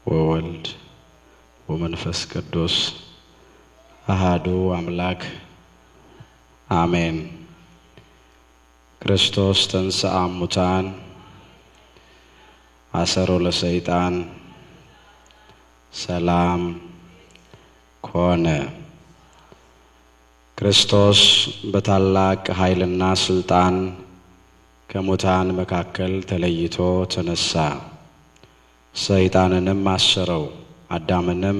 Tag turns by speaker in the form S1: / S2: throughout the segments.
S1: ወወልድ ወመንፈስ ቅዱስ አሐዱ አምላክ አሜን። ክርስቶስ ተንሥአ እሙታን አሰሮ ለሰይጣን ሰላም ኮነ። ክርስቶስ በታላቅ ኃይልና ስልጣን ከሙታን መካከል ተለይቶ ተነሳ። ሰይጣንንም አሰረው፣ አዳምንም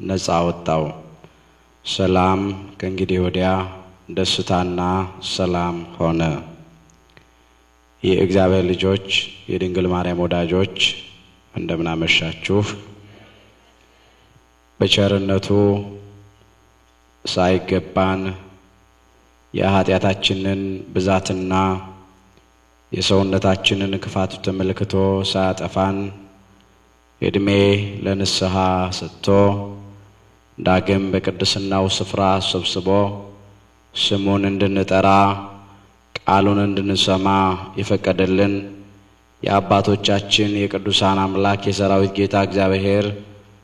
S1: ነፃ አወጣው። ሰላም ከእንግዲህ ወዲያ ደስታና ሰላም ሆነ። የእግዚአብሔር ልጆች፣ የድንግል ማርያም ወዳጆች እንደምን አመሻችሁ። በቸርነቱ ሳይገባን የኃጢአታችንን ብዛትና የሰውነታችንን ክፋት ተመልክቶ ሳያጠፋን እድሜ ለንስሐ ሰጥቶ ዳግም በቅድስናው ስፍራ ሰብስቦ ስሙን እንድንጠራ ቃሉን እንድንሰማ የፈቀደልን የአባቶቻችን የቅዱሳን አምላክ የሰራዊት ጌታ እግዚአብሔር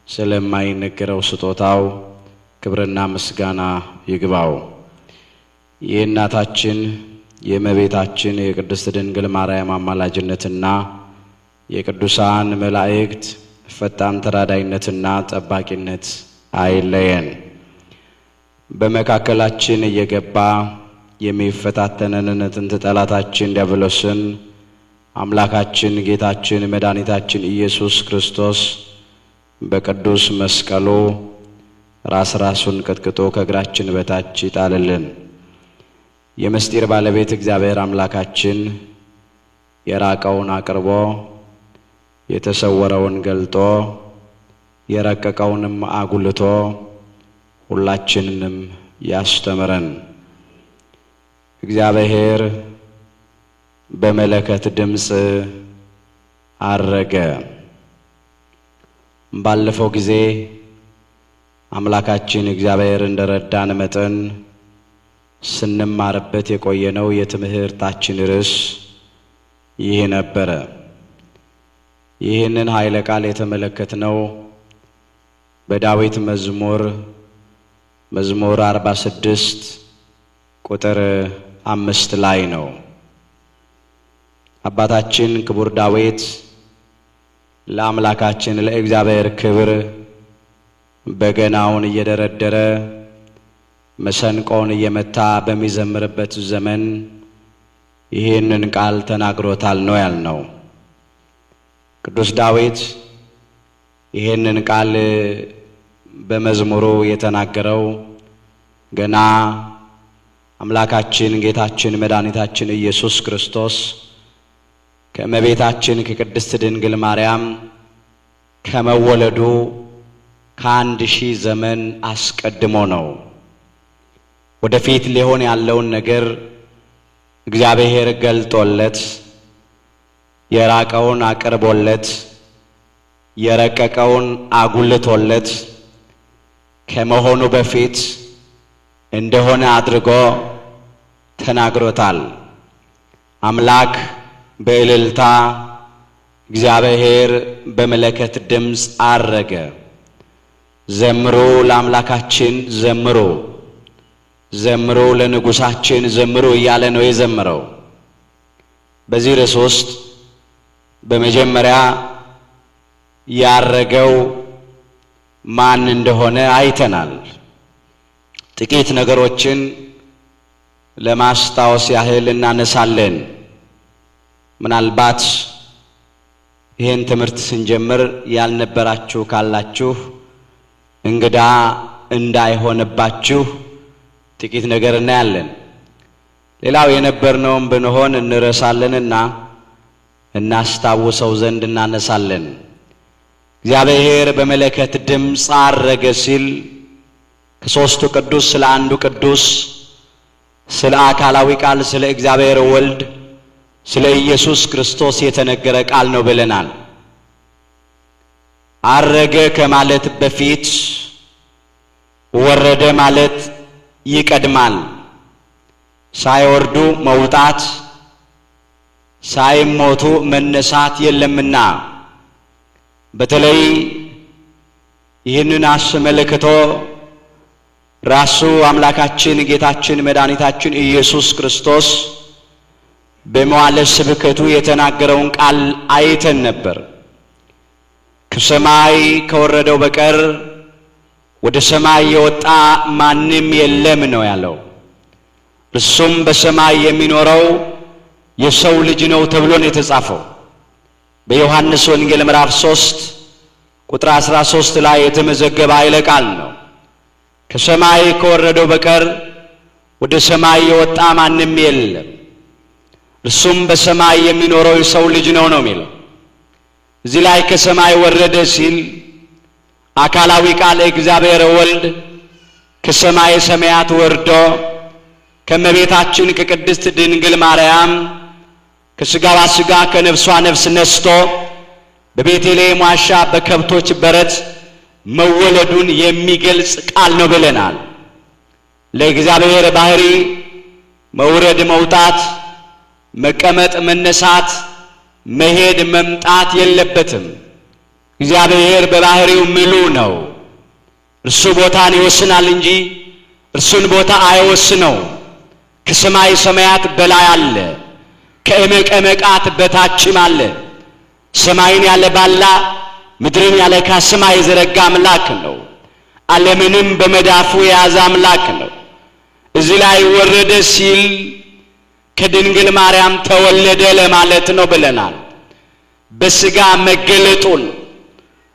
S1: ስለማይነገረው ስጦታው ክብርና ምስጋና ይግባው። የእናታችን የእመቤታችን የቅድስት ድንግል ማርያም አማላጅነትና የቅዱሳን መላእክት ፈጣን ተራዳይነትና ጠባቂነት አይለየን። በመካከላችን እየገባ የሚፈታተነንን ጥንተ ጠላታችን ዲያብሎስን አምላካችን ጌታችን መድኃኒታችን ኢየሱስ ክርስቶስ በቅዱስ መስቀሉ ራሱን ቀጥቅጦ ከእግራችን በታች ይጣልልን። የምስጢር ባለቤት እግዚአብሔር አምላካችን የራቀውን አቅርቦ የተሰወረውን ገልጦ የረቀቀውንም አጉልቶ ሁላችንንም ያስተምረን። እግዚአብሔር በመለከት ድምጽ አረገ። ባለፈው ጊዜ አምላካችን እግዚአብሔር እንደረዳን መጠን ስንማርበት የቆየነው የትምህርታችን ርዕስ ይህ ነበረ። ይህንን ኃይለ ቃል የተመለከትነው በዳዊት መዝሙር 46 ቁጥር 5 ላይ ነው። አባታችን ክቡር ዳዊት ለአምላካችን ለእግዚአብሔር ክብር በገናውን እየደረደረ መሰንቆውን እየመታ በሚዘምርበት ዘመን ይህንን ቃል ተናግሮታል ነው ያልነው። ቅዱስ ዳዊት ይህንን ቃል በመዝሙሩ የተናገረው ገና አምላካችን ጌታችን መድኃኒታችን ኢየሱስ ክርስቶስ ከእመቤታችን ከቅድስት ድንግል ማርያም ከመወለዱ ከ1000 ዘመን አስቀድሞ ነው። ወደፊት ሊሆን ያለውን ነገር እግዚአብሔር ገልጦለት የራቀውን አቅርቦለት የረቀቀውን አጉልቶለት ከመሆኑ በፊት እንደሆነ አድርጎ ተናግሮታል። አምላክ በእልልታ እግዚአብሔር በመለከት ድምጽ አረገ። ዘምሩ ለአምላካችን ዘምሩ፣ ዘምሩ ለንጉሳችን ዘምሩ እያለ ነው የዘመረው። በዚህ ርዕስ ውስጥ በመጀመሪያ ያረገው ማን እንደሆነ አይተናል። ጥቂት ነገሮችን ለማስታወስ ያህል እናነሳለን። ምናልባት ይህን ትምህርት ስንጀምር ያልነበራችሁ ካላችሁ እንግዳ እንዳይሆንባችሁ ጥቂት ነገር እናያለን። ሌላው የነበርነውን ብንሆን እንረሳለንና እናስታውሰው ዘንድ እናነሳለን። እግዚአብሔር በመለከት ድምጽ አረገ ሲል ከሦስቱ ቅዱስ ስለ አንዱ ቅዱስ ስለ አካላዊ ቃል ስለ እግዚአብሔር ወልድ ስለ ኢየሱስ ክርስቶስ የተነገረ ቃል ነው ብለናል። አረገ ከማለት በፊት ወረደ ማለት ይቀድማል። ሳይወርዱ መውጣት ሳይሞቱ መነሳት የለምና በተለይ ይህንን አስመልክቶ ራሱ አምላካችን ጌታችን መድኃኒታችን ኢየሱስ ክርስቶስ በመዋዕለ ስብከቱ የተናገረውን ቃል አይተን ነበር። ከሰማይ ከወረደው በቀር ወደ ሰማይ የወጣ ማንም የለም ነው ያለው። እርሱም በሰማይ የሚኖረው የሰው ልጅ ነው ተብሎ ነው የተጻፈው። በዮሐንስ ወንጌል ምዕራፍ 3 ቁጥር 13 ላይ የተመዘገበ ኃይለ ቃል ነው። ከሰማይ ከወረደው በቀር ወደ ሰማይ የወጣ ማንም የለም፣ እርሱም በሰማይ የሚኖረው የሰው ልጅ ነው ነው የሚለው። እዚህ ላይ ከሰማይ ወረደ ሲል አካላዊ ቃል እግዚአብሔር ወልድ ከሰማይ ሰማያት ወርዶ ከመቤታችን ከቅድስት ድንግል ማርያም ከሥጋዋ ሥጋ ከነፍሷ ነፍስ ነስቶ በቤተልሔም ዋሻ በከብቶች በረት መወለዱን የሚገልጽ ቃል ነው ብለናል። ለእግዚአብሔር ባህሪ መውረድ መውጣት፣ መቀመጥ መነሳት፣ መሄድ መምጣት የለበትም። እግዚአብሔር በባህሪው ምሉ ነው። እርሱ ቦታን ይወስናል እንጂ እርሱን ቦታ አይወስነው። ከሰማይ ሰማያት በላይ አለ፣ ከእመቀመቃት በታችም አለ። ሰማይን ያለ ባላ ምድርን ያለ ካስማ የዘረጋ አምላክ ነው። ዓለምንም በመዳፉ የያዘ አምላክ ነው። እዚህ ላይ ወረደ ሲል ከድንግል ማርያም ተወለደ ለማለት ነው ብለናል። በሥጋ መገለጡን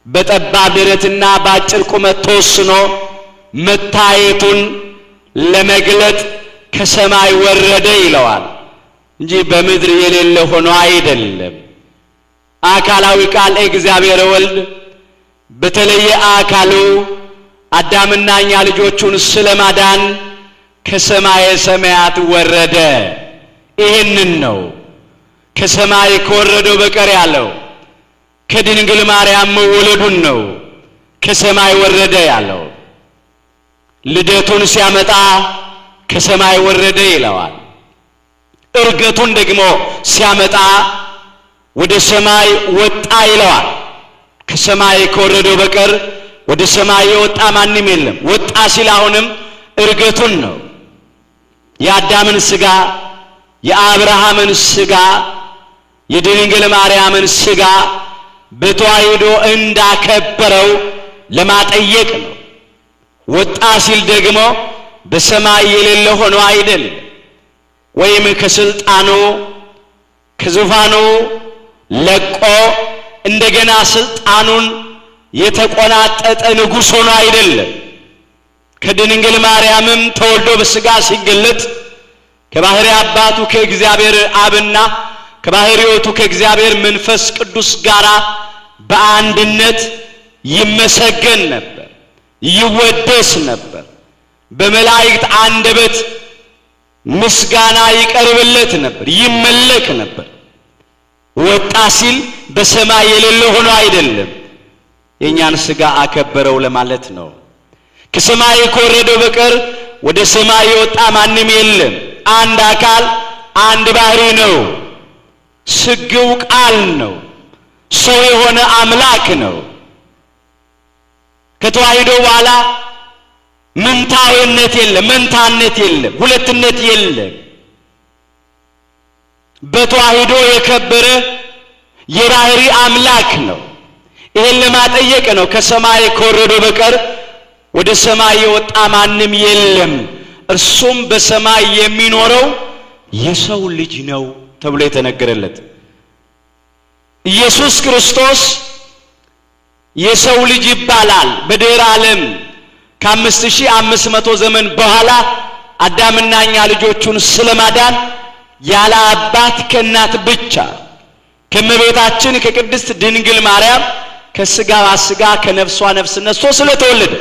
S1: በጠባብ ደረትና በአጭር ቁመት ተወስኖ መታየቱን ለመግለጥ ከሰማይ ወረደ ይለዋል እንጂ በምድር የሌለ ሆኖ አይደለም። አካላዊ ቃል እግዚአብሔር ወልድ በተለየ አካሉ አዳምና እኛ ልጆቹን ስለማዳን ከሰማይ ሰማያት ወረደ። ይህንን ነው ከሰማይ ከወረደው በቀር ያለው። ከድንግል ማርያም መወለዱን ነው ከሰማይ ወረደ ያለው። ልደቱን ሲያመጣ ከሰማይ ወረደ ይለዋል። እርገቱን ደግሞ ሲያመጣ ወደ ሰማይ ወጣ ይለዋል። ከሰማይ ከወረደው በቀር ወደ ሰማይ የወጣ ማንም የለም። ወጣ ሲል አሁንም እርገቱን ነው። የአዳምን ሥጋ የአብርሃምን ሥጋ የድንግል ማርያምን ሥጋ በተዋሕዶ እንዳከበረው ለማጠየቅ ነው። ወጣ ሲል ደግሞ በሰማይ የሌለ ሆኖ አይደለም፣ ወይም ከስልጣኑ ከዙፋኑ ለቆ እንደገና ስልጣኑን የተቆናጠጠ ንጉሥ ሆኖ አይደለም። ከድንግል ማርያምም ተወልዶ በሥጋ ሲገለጥ ከባሕሪ አባቱ ከእግዚአብሔር አብና ከባሕሪ ሕይወቱ ከእግዚአብሔር መንፈስ ቅዱስ ጋር በአንድነት ይመሰገን ነበር፣ ይወደስ ነበር። በመላእክት አንደበት ምስጋና ይቀርብለት ነበር፣ ይመለክ ነበር። ወጣ ሲል በሰማይ የሌለ ሆኖ አይደለም፣ የኛን ሥጋ አከበረው ለማለት ነው። ከሰማይ ከወረደው በቀር ወደ ሰማይ የወጣ ማንም የለም። አንድ አካል አንድ ባህሪ ነው። ስግው ቃል ነው። ሰው የሆነ አምላክ ነው። ከተዋሕዶ በኋላ ምንታዊነት የለም፣ መንታነት የለም፣ ሁለትነት የለም። በተዋሕዶ የከበረ የባህሪ አምላክ ነው። ይሄን ለማጠየቅ ነው ከሰማይ ከወረደው በቀር ወደ ሰማይ የወጣ ማንም የለም፣ እርሱም በሰማይ የሚኖረው የሰው ልጅ ነው ተብሎ የተነገረለት ኢየሱስ ክርስቶስ የሰው ልጅ ይባላል። በድኅረ ዓለም ከ5500 ዘመን በኋላ አዳምና እኛ ልጆቹን ስለማዳን ያለ አባት ከእናት ብቻ ከመቤታችን ከቅድስት ድንግል ማርያም ከሥጋዋ ሥጋ ከነፍሷ ነፍስ ነስቶ ስለተወለደ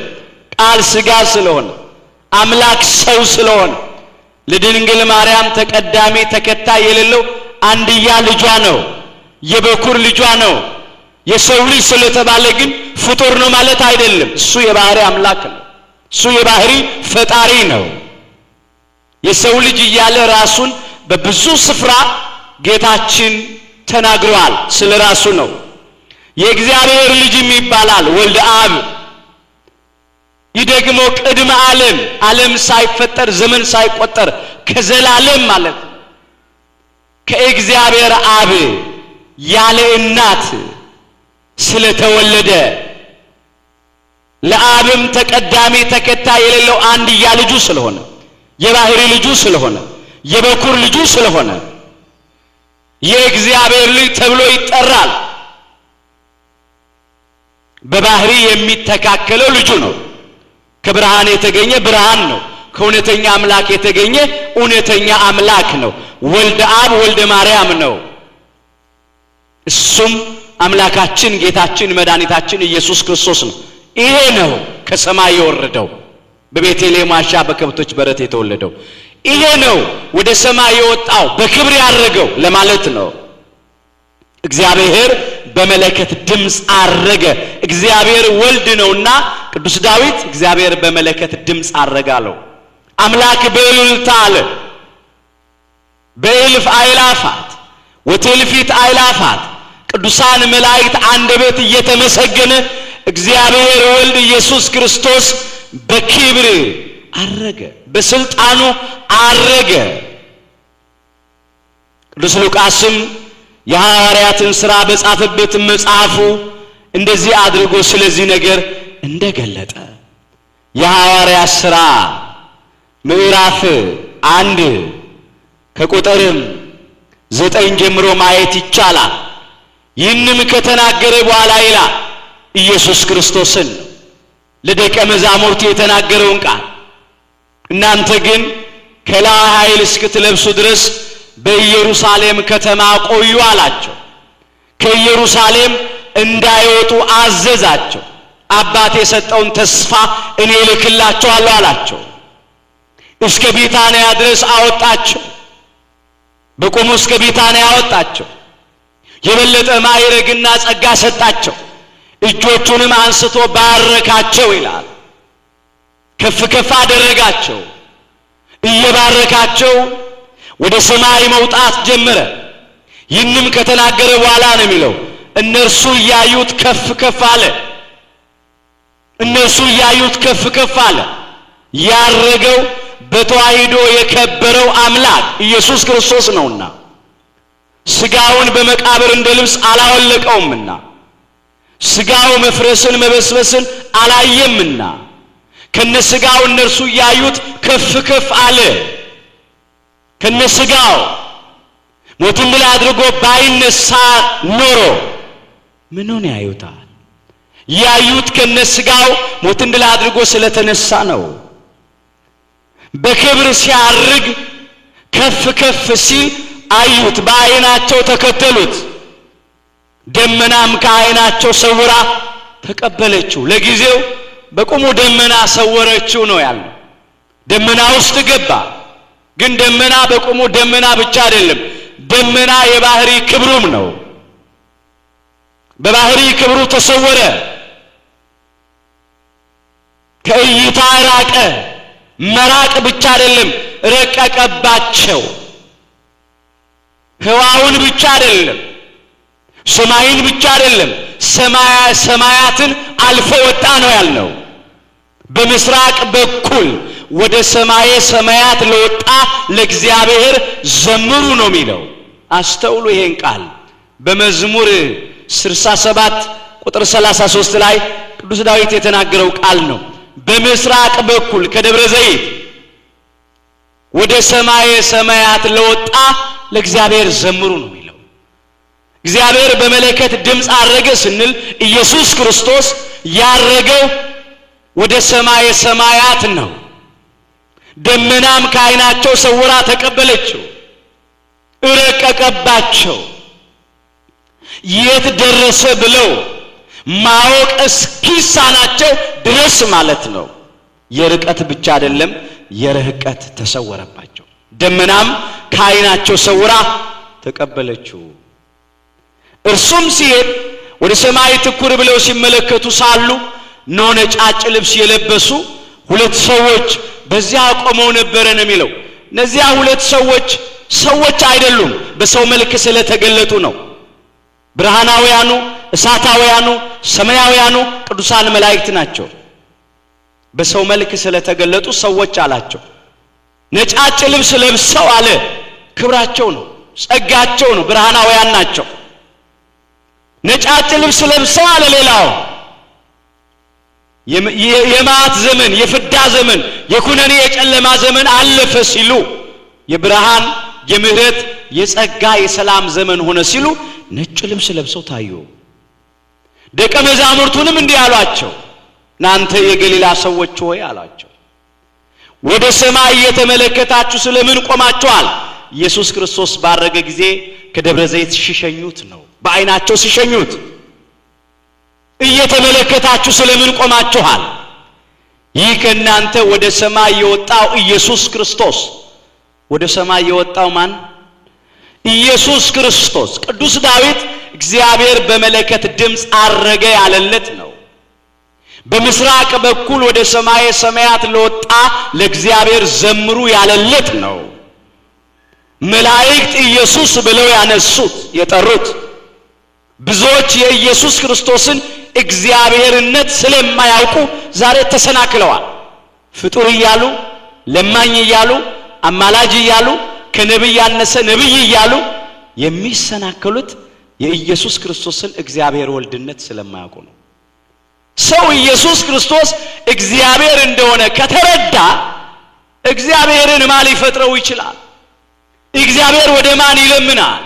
S1: ቃል ሥጋ ስለሆነ አምላክ ሰው ስለሆነ ለድንግል ማርያም ተቀዳሚ ተከታይ የሌለው አንድያ ልጇ ነው፣ የበኩር ልጇ ነው። የሰው ልጅ ስለተባለ ግን ፍጡር ነው ማለት አይደለም። እሱ የባህሪ አምላክ ነው። እሱ የባህሪ ፈጣሪ ነው። የሰው ልጅ እያለ ራሱን በብዙ ስፍራ ጌታችን ተናግሯል። ስለ ራሱ ነው። የእግዚአብሔር ልጅም ይባላል ወልደ አብ። ይህ ደግሞ ቅድመ ዓለም ሳይፈጠር ዘመን ሳይቆጠር ከዘላለም ማለት ከእግዚአብሔር አብ ያለ እናት ስለተወለደ ለአብም ተቀዳሚ ተከታይ የሌለው አንድያ ልጁ ስለሆነ የባህሪ ልጁ ስለሆነ የበኩር ልጁ ስለሆነ የእግዚአብሔር ልጅ ተብሎ ይጠራል። በባህሪ የሚተካከለው ልጁ ነው። ከብርሃን የተገኘ ብርሃን ነው። ከእውነተኛ አምላክ የተገኘ እውነተኛ አምላክ ነው። ወልደ አብ ወልደ ማርያም ነው። እሱም አምላካችን ጌታችን መድኃኒታችን ኢየሱስ ክርስቶስ ነው። ይሄ ነው ከሰማይ የወረደው በቤተልሔም ዋሻ በከብቶች በረት የተወለደው። ይሄ ነው ወደ ሰማይ የወጣው በክብር ያረገው ለማለት ነው። እግዚአብሔር በመለከት ድምጽ አረገ። እግዚአብሔር ወልድ ነውና ቅዱስ ዳዊት እግዚአብሔር በመለከት ድምጽ አረገ አለው። አምላክ በእልልታ አለ። በእልፍ አእላፋት ወትእልፊት አእላፋት ቅዱሳን መላእክት አንደበት እየተመሰገነ እግዚአብሔር ወልድ ኢየሱስ ክርስቶስ በክብር አረገ፣ በስልጣኑ አረገ። ቅዱስ ሉቃስም የሐዋርያትን ሥራ በጻፈበት መጽሐፉ እንደዚህ አድርጎ ስለዚህ ነገር እንደገለጠ የሐዋርያት ሥራ ምዕራፍ 1 ከቁጥር 9 ጀምሮ ማየት ይቻላል። ይህንም ከተናገረ በኋላ ይላል ኢየሱስ ክርስቶስን ለደቀ መዛሙርቱ የተናገረውን ቃል እናንተ ግን ከላይ ኃይል እስክትለብሱ ድረስ በኢየሩሳሌም ከተማ ቆዩ አላቸው። ከኢየሩሳሌም እንዳይወጡ አዘዛቸው። አባቴ የሰጠውን ተስፋ እኔ እልክላቸዋለሁ አላቸው። እስከ ቢታንያ ድረስ አወጣቸው። በቆሙ እስከ ቢታንያ አወጣቸው። የበለጠ ማዕረግና ጸጋ ሰጣቸው። እጆቹንም አንስቶ ባረካቸው ይላል። ከፍ ከፍ አደረጋቸው። እየባረካቸው ወደ ሰማይ መውጣት ጀመረ። ይህንም ከተናገረ በኋላ ነው የሚለው እነርሱ ያዩት ከፍ ከፍ አለ። እነርሱ ያዩት ከፍ ከፍ አለ። ያረገው በተዋሂዶ የከበረው አምላክ ኢየሱስ ክርስቶስ ነውና ስጋውን በመቃብር እንደ ልብስ አላወለቀውምና ስጋው መፍረስን መበስበስን አላየምና ከነስጋው እነርሱ ያዩት ከፍ ከፍ አለ። ከነስጋው ሞትን ድል አድርጎ ባይነሳ ኖሮ ምኑን ያዩታል? ያዩት ከነስጋው ሞትን ድል አድርጎ ስለተነሳ ነው። በክብር ሲያርግ ከፍ ከፍ ሲል አዩት፣ በዓይናቸው ተከተሉት። ደመናም ከዓይናቸው ሰውራ ተቀበለችው። ለጊዜው በቁሙ ደመና ሰወረችው ነው ያለው። ደመና ውስጥ ገባ። ግን ደመና በቁሙ ደመና ብቻ አይደለም፣ ደመና የባህሪ ክብሩም ነው። በባህሪ ክብሩ ተሰወረ፣ ከእይታ ራቀ። መራቅ ብቻ አይደለም፣ ረቀቀባቸው። ህዋውን ብቻ አይደለም፣ ሰማይን ብቻ አይደለም፣ ሰማያትን አልፎ ወጣ ነው ያልነው። በምስራቅ በኩል ወደ ሰማየ ሰማያት ለወጣ ለእግዚአብሔር ዘምሩ ነው የሚለው። አስተውሉ ይሄን ቃል በመዝሙር 67 ቁጥር 33 ላይ ቅዱስ ዳዊት የተናገረው ቃል ነው። በምስራቅ በኩል ከደብረ ዘይት ወደ ሰማየ ሰማያት ለወጣ ለእግዚአብሔር ዘምሩ ነው የሚለው። እግዚአብሔር በመለከት ድምጽ አረገ ስንል ኢየሱስ ክርስቶስ ያረገው ወደ ሰማየ ሰማያት ነው። ደመናም ከዓይናቸው ሰውራ ተቀበለችው፣ እረቀቀባቸው። የት ደረሰ ብለው ማወቅ እስኪሳናቸው ድረስ ማለት ነው። የርቀት ብቻ አይደለም፣ የርህቀት ተሰወረባቸው። ደመናም ከዓይናቸው ሰውራ ተቀበለችው። እርሱም ሲሄድ ወደ ሰማይ ትኩር ብለው ሲመለከቱ ሳሉ ነጫጭ ልብስ የለበሱ ሁለት ሰዎች በዚያ ቆመው ነበር ነው የሚለው። እነዚያ ሁለት ሰዎች አይደሉም፣ በሰው መልክ ስለተገለጡ ነው። ብርሃናውያኑ እሳታውያኑ ሰማያውያኑ ቅዱሳን መላእክት ናቸው። በሰው መልክ ስለተገለጡ ሰዎች አላቸው። ነጫጭ ልብስ ለብሰው አለ ክብራቸው ነው ጸጋቸው ነው ብርሃናውያን ናቸው። ነጫጭ ልብስ ለብሰው አለ ሌላው የማት ዘመን የፍዳ ዘመን የኩነኔ የጨለማ ዘመን አለፈ ሲሉ የብርሃን የምህረት የጸጋ የሰላም ዘመን ሆነ ሲሉ ነጭ ልብስ ለብሰው ታዩ። ደቀ መዛሙርቱንም እንዲህ አሏቸው እናንተ የገሊላ ሰዎች ሆይ አሏቸው ወደ ሰማይ እየተመለከታችሁ ስለምን ቆማችኋል? ኢየሱስ ክርስቶስ ባረገ ጊዜ ከደብረ ዘይት ሲሸኙት ነው። በአይናቸው ሲሸኙት እየተመለከታችሁ ስለምን ቆማችኋል? ይህ ከእናንተ ወደ ሰማይ የወጣው ኢየሱስ ክርስቶስ ወደ ሰማይ የወጣው ማን? ኢየሱስ ክርስቶስ። ቅዱስ ዳዊት እግዚአብሔር በመለከት ድምጽ አረገ ያለለት ነው። በምስራቅ በኩል ወደ ሰማይ ሰማያት ለወጣ ለእግዚአብሔር ዘምሩ ያለለት ነው። መላእክት ኢየሱስ ብለው ያነሱት የጠሩት ብዙዎች የኢየሱስ ክርስቶስን እግዚአብሔርነት ስለማያውቁ ዛሬ ተሰናክለዋል። ፍጡር ይያሉ ለማኝ ይያሉ አማላጅ ይያሉ ከነብይ ያነሰ ነብይ ይያሉ የሚሰናከሉት የኢየሱስ ክርስቶስን እግዚአብሔር ወልድነት ስለማያውቁ ነው። ሰው ኢየሱስ ክርስቶስ እግዚአብሔር እንደሆነ ከተረዳ እግዚአብሔርን ማን ሊፈጥረው ይችላል? እግዚአብሔር ወደ ማን ይለምናል?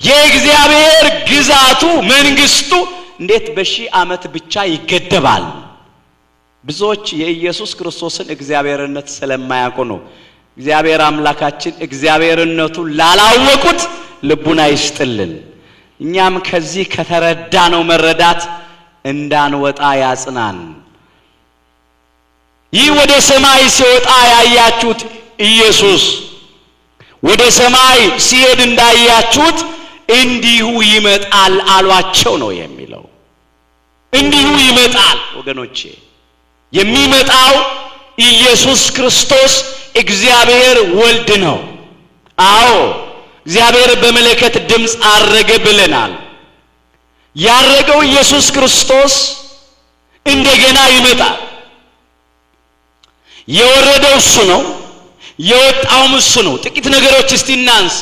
S1: የእግዚአብሔር ግዛቱ መንግስቱ እንዴት በሺህ ዓመት ብቻ ይገደባል? ብዙዎች የኢየሱስ ክርስቶስን እግዚአብሔርነት ስለማያውቁ ነው። እግዚአብሔር አምላካችን እግዚአብሔርነቱን ላላወቁት ልቡና ይስጥልን። እኛም ከዚህ ከተረዳ ነው መረዳት እንዳንወጣ ያጽናን። ይህ ወደ ሰማይ ሲወጣ ያያችሁት ኢየሱስ ወደ ሰማይ ሲሄድ እንዳያችሁት እንዲሁ ይመጣል አሏቸው ነው የሚለው። እንዲሁ ይመጣል ወገኖቼ። የሚመጣው ኢየሱስ ክርስቶስ እግዚአብሔር ወልድ ነው። አዎ እግዚአብሔር በመለከት ድምጽ አረገ ብለናል። ያረገው ኢየሱስ ክርስቶስ እንደገና ይመጣል። የወረደው እሱ ነው፣ የወጣውም እሱ ነው። ጥቂት ነገሮች እስቲ እናንሳ።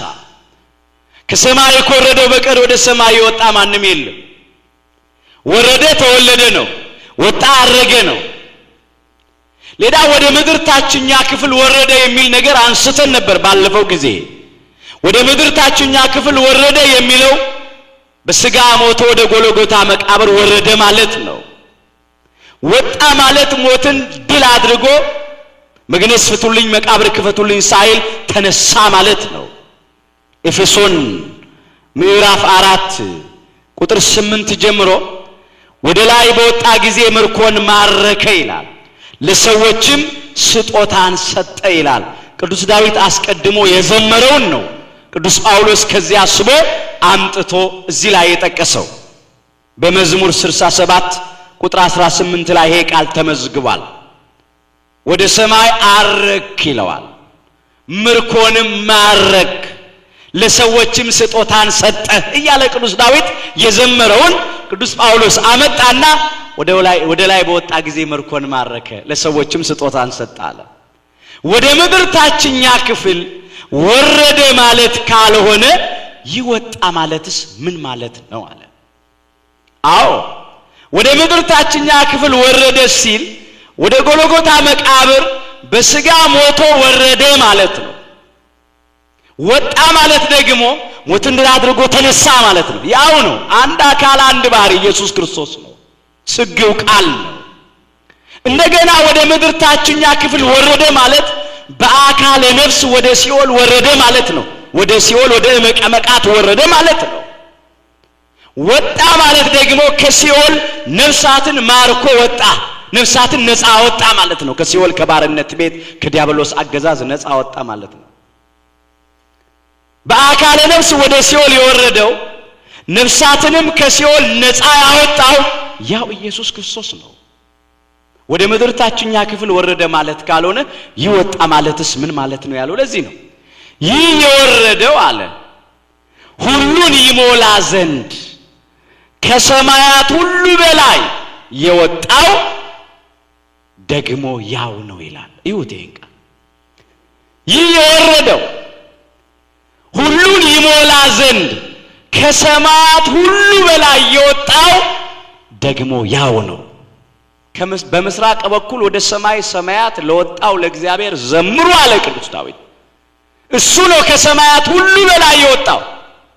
S1: ከሰማይ ከወረደው በቀር ወደ ሰማይ የወጣ ማንም የለም። ወረደ ተወለደ ነው፣ ወጣ አረገ ነው። ሌላ ወደ ምድር ታችኛ ክፍል ወረደ የሚል ነገር አንስተን ነበር ባለፈው ጊዜ። ወደ ምድር ታችኛ ክፍል ወረደ የሚለው በስጋ ሞቶ ወደ ጎልጎታ መቃብር ወረደ ማለት ነው። ወጣ ማለት ሞትን ድል አድርጎ መግነዝ ፍቱልኝ መቃብር ክፈቱልኝ ሳይል ተነሳ ማለት ነው። ኤፌሶን ምዕራፍ 4 ቁጥር 8 ጀምሮ ወደ ላይ በወጣ ጊዜ ምርኮን ማረከ ይላል፣ ለሰዎችም ስጦታን ሰጠ ይላል። ቅዱስ ዳዊት አስቀድሞ የዘመረውን ነው ቅዱስ ጳውሎስ ከዚያ አስቦ አምጥቶ እዚህ ላይ የጠቀሰው። በመዝሙር 67 ቁጥር 18 ላይ ይሄ ቃል ተመዝግቧል። ወደ ሰማይ አረክ ይለዋል፣ ምርኮንም ማረክ፣ ለሰዎችም ስጦታን ሰጠ እያለ ቅዱስ ዳዊት የዘመረውን ቅዱስ ጳውሎስ አመጣና ወደ ላይ በወጣ ጊዜ ምርኮን ማረከ፣ ለሰዎችም ስጦታን ሰጠ አለ። ወደ ምድር ታችኛ ክፍል ወረደ ማለት ካልሆነ ይወጣ ማለትስ ምን ማለት ነው አለ። አዎ ወደ ምድር ታችኛ ክፍል ወረደ ሲል ወደ ጎልጎታ መቃብር በስጋ ሞቶ ወረደ ማለት ነው። ወጣ ማለት ደግሞ ሞትን ድል አድርጎ ተነሳ ማለት ነው። ያው ነው። አንድ አካል አንድ ባህሪ ኢየሱስ ክርስቶስ ነው። ስግው ቃል ነው። እንደገና ወደ ምድር ታችኛ ክፍል ወረደ ማለት በአካለ ነፍስ ወደ ሲኦል ወረደ ማለት ነው። ወደ ሲኦል ወደ መቀመቃት ወረደ ማለት ነው። ወጣ ማለት ደግሞ ከሲኦል ነፍሳትን ማርኮ ወጣ፣ ነፍሳትን ነፃ ወጣ ማለት ነው። ከሲኦል ከባርነት ቤት ከዲያብሎስ አገዛዝ ነፃ ወጣ ማለት ነው። በአካለ ነፍስ ወደ ሲኦል የወረደው ነፍሳትንም ከሲኦል ነፃ ያወጣው ያው ኢየሱስ ክርስቶስ ነው። ወደ ምድር ታችኛ ክፍል ወረደ ማለት ካልሆነ ይወጣ ማለትስ ምን ማለት ነው ያለው ለዚህ ነው። ይህ የወረደው አለ ሁሉን ይሞላ ዘንድ ከሰማያት ሁሉ በላይ የወጣው ደግሞ ያው ነው ይላል። ይሁቴንካ ይህ የወረደው ሁሉን ይሞላ ዘንድ ከሰማያት ሁሉ በላይ የወጣው ደግሞ ያው ነው። በምስራቅ በኩል ወደ ሰማይ ሰማያት ለወጣው ለእግዚአብሔር ዘምሩ አለ ቅዱስ ዳዊት። እሱ ነው ከሰማያት ሁሉ በላይ የወጣው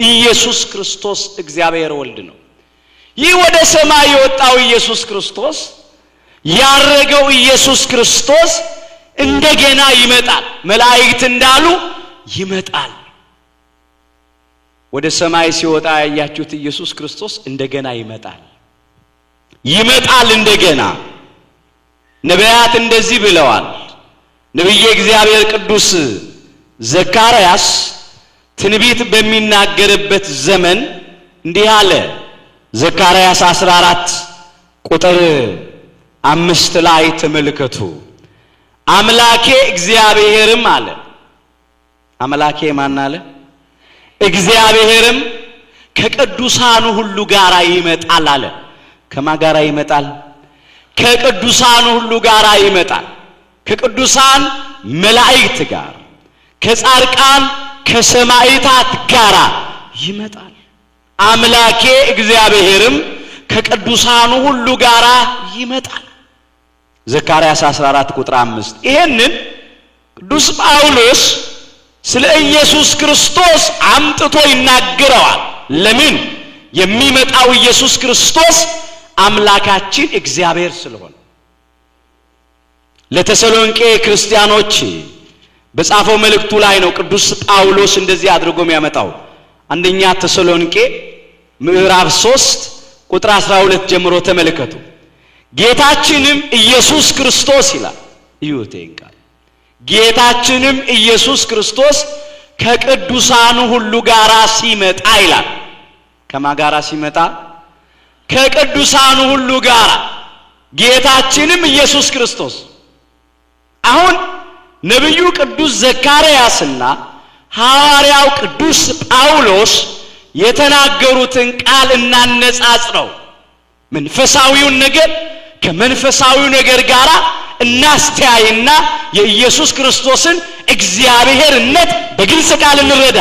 S1: ኢየሱስ ክርስቶስ እግዚአብሔር ወልድ ነው። ይህ ወደ ሰማይ የወጣው ኢየሱስ ክርስቶስ ያረገው ኢየሱስ ክርስቶስ እንደገና ይመጣል። መላእክት እንዳሉ ይመጣል። ወደ ሰማይ ሲወጣ ያያችሁት ኢየሱስ ክርስቶስ እንደገና ይመጣል እንደገና። ነቢያት እንደዚህ ብለዋል። ነብየ እግዚአብሔር ቅዱስ ዘካርያስ ትንቢት በሚናገርበት ዘመን እንዲህ አለ። ዘካርያስ 14 ቁጥር 5 ላይ ተመልከቱ። አምላኬ እግዚአብሔርም አለ። አምላኬ ማን አለ? እግዚአብሔርም ከቅዱሳኑ ሁሉ ጋር ይመጣል አለ። ከማን ጋር ይመጣል? ከቅዱሳኑ ሁሉ ጋር ይመጣል። ከቅዱሳን መላእክት ጋር፣ ከጻድቃን ከሰማዕታት ጋር ይመጣል። አምላኬ እግዚአብሔርም ከቅዱሳኑ ሁሉ ጋር ይመጣል። ዘካርያስ 14 ቁጥር 5። ይሄንን ቅዱስ ጳውሎስ ስለ ኢየሱስ ክርስቶስ አምጥቶ ይናገረዋል። ለምን? የሚመጣው ኢየሱስ ክርስቶስ አምላካችን እግዚአብሔር ስለሆነ። ለተሰሎንቄ ክርስቲያኖች በጻፈው መልእክቱ ላይ ነው ቅዱስ ጳውሎስ እንደዚህ አድርጎ የሚያመጣው። አንደኛ ተሰሎንቄ ምዕራፍ 3 ቁጥር 12 ጀምሮ ተመልከቱ። ጌታችንም ኢየሱስ ክርስቶስ ይላል። ይሁቴንካ ጌታችንም ኢየሱስ ክርስቶስ ከቅዱሳኑ ሁሉ ጋር ሲመጣ ይላል። ከማን ጋር ሲመጣ? ከቅዱሳኑ ሁሉ ጋር። ጌታችንም ኢየሱስ ክርስቶስ። አሁን ነብዩ ቅዱስ ዘካርያስና ሐዋርያው ቅዱስ ጳውሎስ የተናገሩትን ቃል እናነጻጽረው። መንፈሳዊውን ነገር ከመንፈሳዊው ነገር ጋር እናስተያይና የኢየሱስ ክርስቶስን እግዚአብሔርነት በግልጽ ቃል እንረዳ።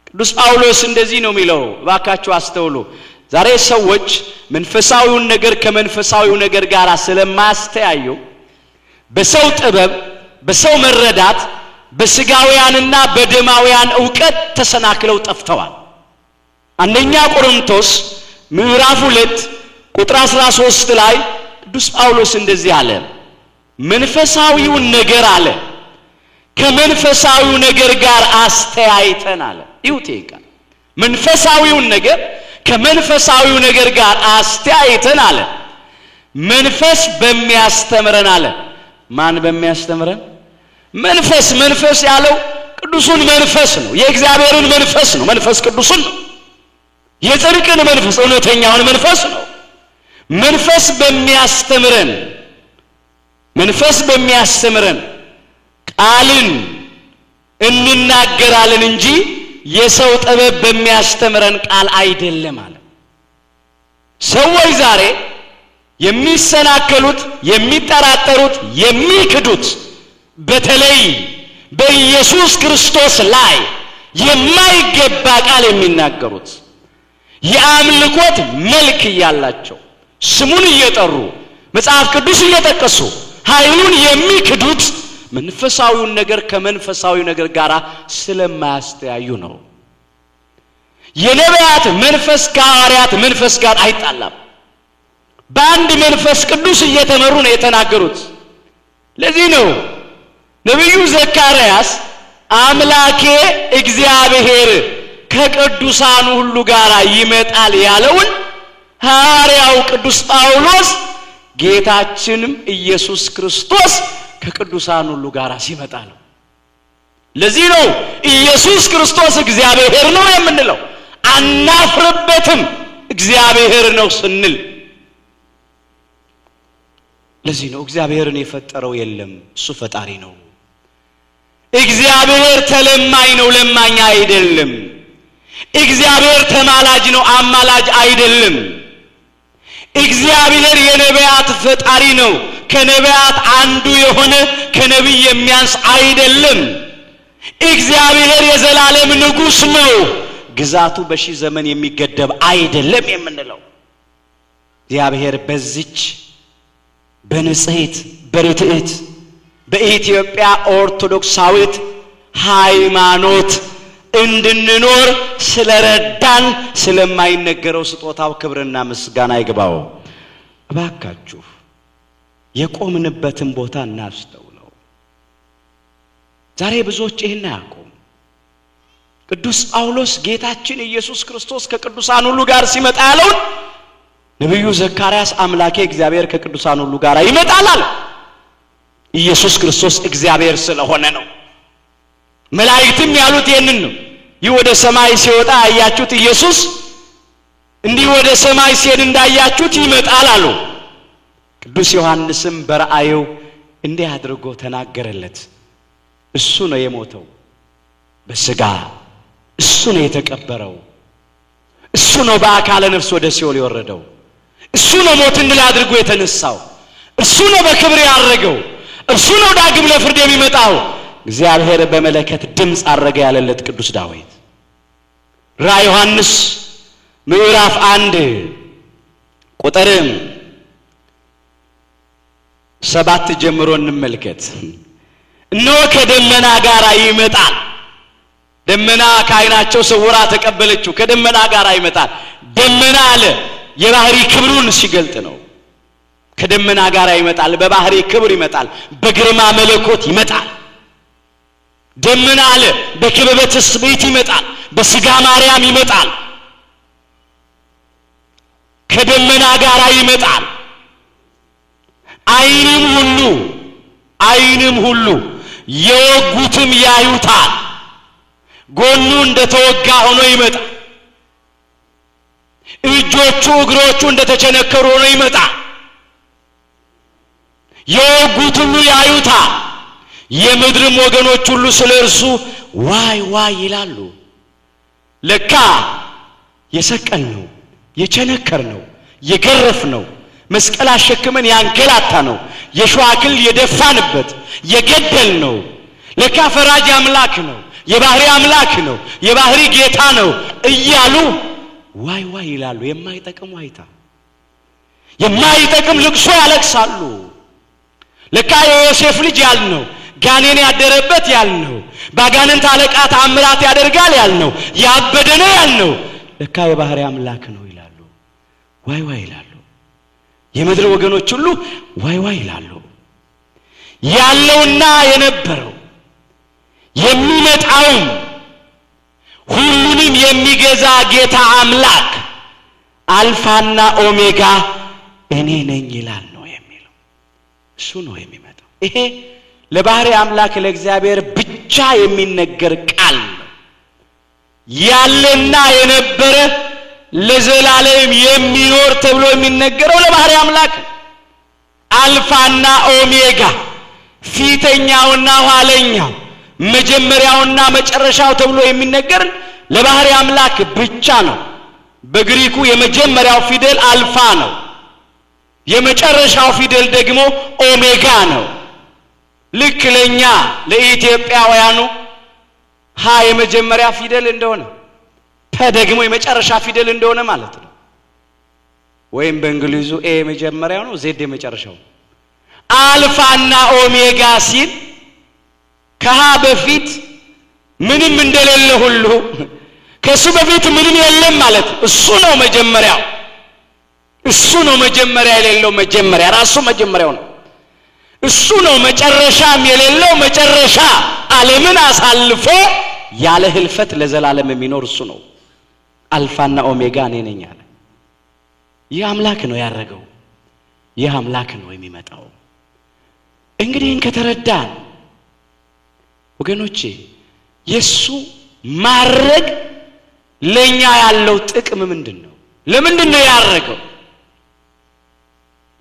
S1: ቅዱስ ጳውሎስ እንደዚህ ነው የሚለው። እባካችሁ አስተውሉ። ዛሬ ሰዎች መንፈሳዊውን ነገር ከመንፈሳዊው ነገር ጋር ስለማያስተያዩ በሰው ጥበብ፣ በሰው መረዳት፣ በስጋውያንና በደማውያን ዕውቀት ተሰናክለው ጠፍተዋል። አንደኛ ቆሮንቶስ ምዕራፍ 2 ቁጥር 13 ላይ ቅዱስ ጳውሎስ እንደዚህ አለ። መንፈሳዊውን ነገር አለ ከመንፈሳዊው ነገር ጋር አስተያይተን አለ። ይሁቴንካ መንፈሳዊውን ነገር ከመንፈሳዊው ነገር ጋር አስተያይተን አለ። መንፈስ በሚያስተምረን አለ። ማን በሚያስተምረን? መንፈስ ያለው ቅዱሱን መንፈስ ነው። የእግዚአብሔርን መንፈስ ነው። መንፈስ ቅዱስን ነው። የጽድቅን መንፈስ፣ እውነተኛውን መንፈስ ነው። መንፈስ በሚያስተምረን ቃልን እንናገራለን እንጂ የሰው ጥበብ በሚያስተምረን ቃል አይደለም አለ። ሰዎች ዛሬ የሚሰናከሉት፣ የሚጠራጠሩት፣ የሚክዱት በተለይ በኢየሱስ ክርስቶስ ላይ የማይገባ ቃል የሚናገሩት የአምልኮት መልክ ያላቸው ስሙን እየጠሩ መጽሐፍ ቅዱስ እየጠቀሱ ኃይሉን የሚክዱት መንፈሳዊውን ነገር ከመንፈሳዊው ነገር ጋር ስለማያስተያዩ ነው። የነቢያት መንፈስ ከሐዋርያት መንፈስ ጋር አይጣላም። በአንድ መንፈስ ቅዱስ እየተመሩ ነው የተናገሩት። ለዚህ ነው ነብዩ ዘካርያስ አምላኬ እግዚአብሔር ከቅዱሳኑ ሁሉ ጋር ይመጣል ያለውን ሐዋርያው ቅዱስ ጳውሎስ ጌታችንም ኢየሱስ ክርስቶስ ከቅዱሳኑ ሁሉ ጋር ሲመጣ ነው። ለዚህ ነው ኢየሱስ ክርስቶስ እግዚአብሔር ነው የምንለው። አናፍርበትም እግዚአብሔር ነው ስንል። ለዚህ ነው እግዚአብሔርን የፈጠረው የለም፣ እሱ ፈጣሪ ነው። እግዚአብሔር ተለማኝ ነው፣ ለማኝ አይደለም። እግዚአብሔር ተማላጅ ነው አማላጅ አይደለም እግዚአብሔር የነቢያት ፈጣሪ ነው ከነቢያት አንዱ የሆነ ከነቢይ የሚያንስ አይደለም እግዚአብሔር የዘላለም ንጉስ ነው ግዛቱ በሺህ ዘመን የሚገደብ አይደለም የምንለው እግዚአብሔር በዚች በንጽሕት በርትዕት በኢትዮጵያ ኦርቶዶክሳዊት ሃይማኖት እንድንኖር ስለረዳን ስለማይነገረው ስጦታው ክብርና ምስጋና ይግባው እባካችሁ የቆምንበትን ቦታ እናስተውለው ዛሬ ብዙዎች ይሄን ያቆም ቅዱስ ጳውሎስ ጌታችን ኢየሱስ ክርስቶስ ከቅዱሳን ሁሉ ጋር ሲመጣ ያለው ነብዩ ዘካርያስ አምላኬ እግዚአብሔር ከቅዱሳን ሁሉ ጋር ይመጣል ኢየሱስ ክርስቶስ እግዚአብሔር ስለሆነ ነው መላእክትም ያሉት ይሄንን ነው ይወደ ሰማይ ሲወጣ አያችሁት ኢየሱስ እንዲህ ወደ ሰማይ ሲሄድ እንዳያችሁት ይመጣል አሉ ቅዱስ ዮሐንስም በራእዩ እንዲህ አድርጎ ተናገረለት እሱ ነው የሞተው በስጋ እሱ ነው የተቀበረው እሱ ነው በአካለ ነፍስ ወደ ሲኦል የወረደው እሱ ነው ሞትን ድል አድርጎ የተነሳው እሱ ነው በክብር ያረገው እሱ ነው ዳግም ለፍርድ የሚመጣው እግዚአብሔር በመለከት ድምጽ አረገ ያለለት ቅዱስ ዳዊት ራእየ ዮሐንስ ምዕራፍ 1 ቁጥር 7 ጀምሮ እንመልከት እነሆ ከደመና ጋር ይመጣል ደመና ካይናቸው ሰውራ ተቀበለችው ከደመና ጋር ይመጣል ደመና አለ የባህሪ ክብሩን ሲገልጥ ነው ከደመና ጋር ይመጣል በባህሪ ክብር ይመጣል በግርማ መለኮት ይመጣል ደመና አለ በክብበ ትስብእት ይመጣል በስጋ ማርያም ይመጣል ከደመና ጋር ይመጣል አይንም ሁሉ የወጉትም ያዩታል ጎኑ እንደተወጋ ሆኖ ይመጣል እጆቹ እግሮቹ እንደተቸነከሩ ሆኖ ይመጣል የወጉት ሁሉ ያዩታል የምድርም ወገኖች ሁሉ ስለርሱ ዋይ ዋይ ይላሉ ለካ የሰቀል ነው የቸነከር ነው የገረፍ ነው መስቀል አሸክመን ያንገላታ ነው የሸዋክል የደፋንበት የገደል ነው ለካ ፈራጅ አምላክ ነው የባህሪ አምላክ ነው የባህሪ ጌታ ነው እያሉ ዋይ ዋይ ይላሉ የማይጠቅም ዋይታ የማይጠቅም ልቅሶ ያለቅሳሉ ለካ የዮሴፍ ልጅ ያልነው ጋኔን ያደረበት ያልነው ባጋንንት አለቃ ተአምራት ያደርጋል ያልነው ያበደነ ያልነው ለካ የባህሪ አምላክ ነው ይላሉ ዋይ ዋይ ይላሉ የምድር ወገኖች ሁሉ ዋይ ዋይ ይላሉ ያለውና የነበረው የሚመጣው ሁሉንም የሚገዛ ጌታ አምላክ አልፋና ኦሜጋ እኔ ነኝ ይላል ነው የሚለው እሱ ነው የሚመጣው ይሄ ለባህሪ አምላክ ለእግዚአብሔር ብቻ የሚነገር ቃል ነው ያለና የነበረ ለዘላለም የሚኖር ተብሎ የሚነገረው ለባህሪ አምላክ አልፋና ኦሜጋ ፊተኛውና ኋለኛው መጀመሪያውና መጨረሻው ተብሎ የሚነገር ለባህሪ አምላክ ብቻ ነው በግሪኩ የመጀመሪያው ፊደል አልፋ ነው የመጨረሻው ፊደል ደግሞ ኦሜጋ ነው ልክ ለኛ ለኢትዮጵያውያኑ ሀ የመጀመሪያ ፊደል እንደሆነ ተ ደግሞ የመጨረሻ ፊደል እንደሆነ ማለት ነው ወይም በእንግሊዙ ኤ የመጀመሪያው ነው ዜድ የመጨረሻው አልፋና ኦሜጋ ሲል ከሃ በፊት ምንም እንደሌለ ሁሉ ከሱ በፊት ምንም የለም ማለት እሱ ነው መጀመሪያው እሱ ነው መጀመሪያ የሌለው መጀመሪያ ራሱ መጀመሪያው ነው እሱ ነው መጨረሻም የሌለው መጨረሻ ዓለምን አሳልፎ ያለ ህልፈት ለዘላለም የሚኖር እሱ ነው አልፋና ኦሜጋ እኔ ነኝ አለ ይህ አምላክ ነው ያረገው ይህ አምላክ ነው የሚመጣው እንግዲህ ከተረዳን ወገኖቼ የሱ ማረግ ለኛ ያለው ጥቅም ምንድነው ለምንድነው ያረገው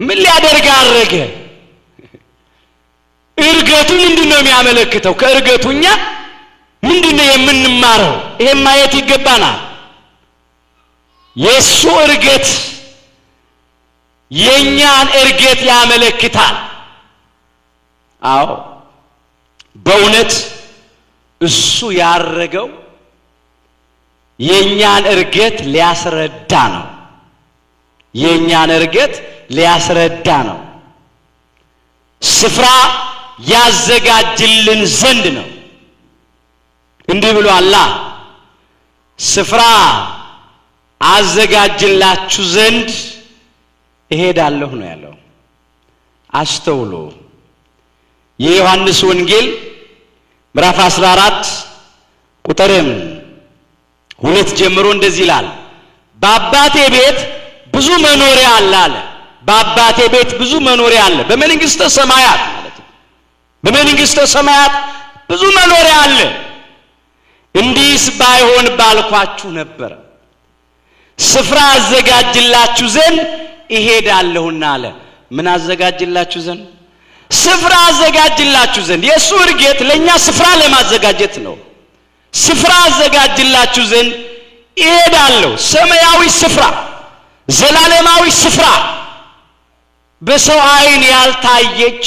S1: ምን ሊያደርግ አረገ እርገቱ ምንድነው የሚያመለክተው ከእርገቱኛ ምንድነው የምንማረው ይሄን ማየት ይገባናል የሱ እርገት የኛን እርገት ያመለክታል። አዎ በእውነት እሱ ያረገው የኛን እርገት ሊያስረዳ ነው። የኛን እርገት ሊያስረዳ ነው። ስፍራ ያዘጋጅልን ዘንድ ነው። እንዲህ ብሎ አላህ ስፍራ አዘጋጅላችሁ ዘንድ እሄዳለሁ ነው ያለው። አስተውሉ። የዮሐንስ ወንጌል ምዕራፍ 14 ቁጥር 2 ጀምሮ እንደዚህ ይላል። በአባቴ ቤት ብዙ መኖሪያ አለ አለ። በአባቴ ቤት ብዙ መኖሪያ አለ። በመንግስተ ሰማያት ማለት ነው። በመንግስተ ሰማያት ብዙ መኖሪያ አለ። እንዲህስ ባይሆን ባልኳችሁ ነበር። ስፍራ አዘጋጅላችሁ ዘንድ እሄዳለሁና አለ። ምን አዘጋጅላችሁ ዘንድ? ስፍራ አዘጋጅላችሁ ዘንድ። የሱ እርገት ለኛ ስፍራ ለማዘጋጀት ነው። ስፍራ አዘጋጅላችሁ ዘንድ እሄዳለሁ። ሰማያዊ ስፍራ፣ ዘላለማዊ ስፍራ፣ በሰው አይን ያልታየች፣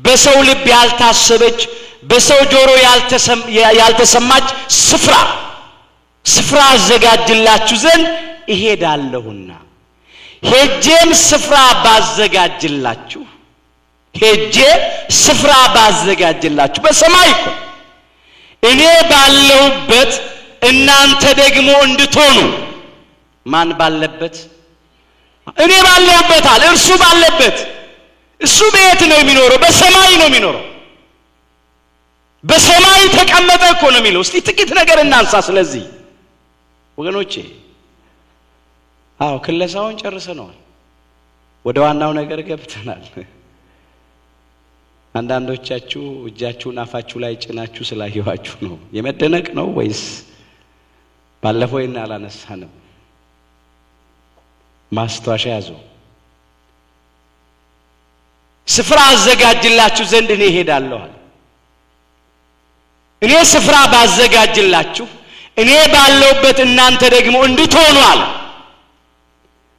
S1: በሰው ልብ ያልታሰበች፣ በሰው ጆሮ ያልተሰማች ስፍራ ስፍራ አዘጋጅላችሁ ዘንድ እሄዳለሁና ሄጄም ስፍራ ባዘጋጅላችሁ በሰማይ እኮ እኔ ባለሁበት እናንተ ደግሞ እንድትሆኑ። ማን ባለበት? እኔ ባለሁበት አለ። እርሱ ባለበት። እሱ በየት ነው የሚኖረው? በሰማይ ነው የሚኖረው። በሰማይ ተቀመጠ እኮ ነው የሚለው። እስቲ ጥቂት ነገር እናንሳ ስለዚህ ወገኖቼ። አዎ ክለሳውን ጨርሰናል። ወደ ዋናው ነገር ገብተናል። አንዳንዶቻችሁ እጃችሁን አፋችሁ ላይ ጭናችሁ ስላየዋችሁ ነው። የመደነቅ ነው ወይስ ባለፈው እና አላነሳንም? ማስተዋሻ ያዙ። ስፍራ አዘጋጅላችሁ ዘንድ እኔ እሄዳለሁ። እኔ ስፍራ ባዘጋጅላችሁ እኔ ባለውበት እናንተ ደግሞ እንድትሆኑ አለ።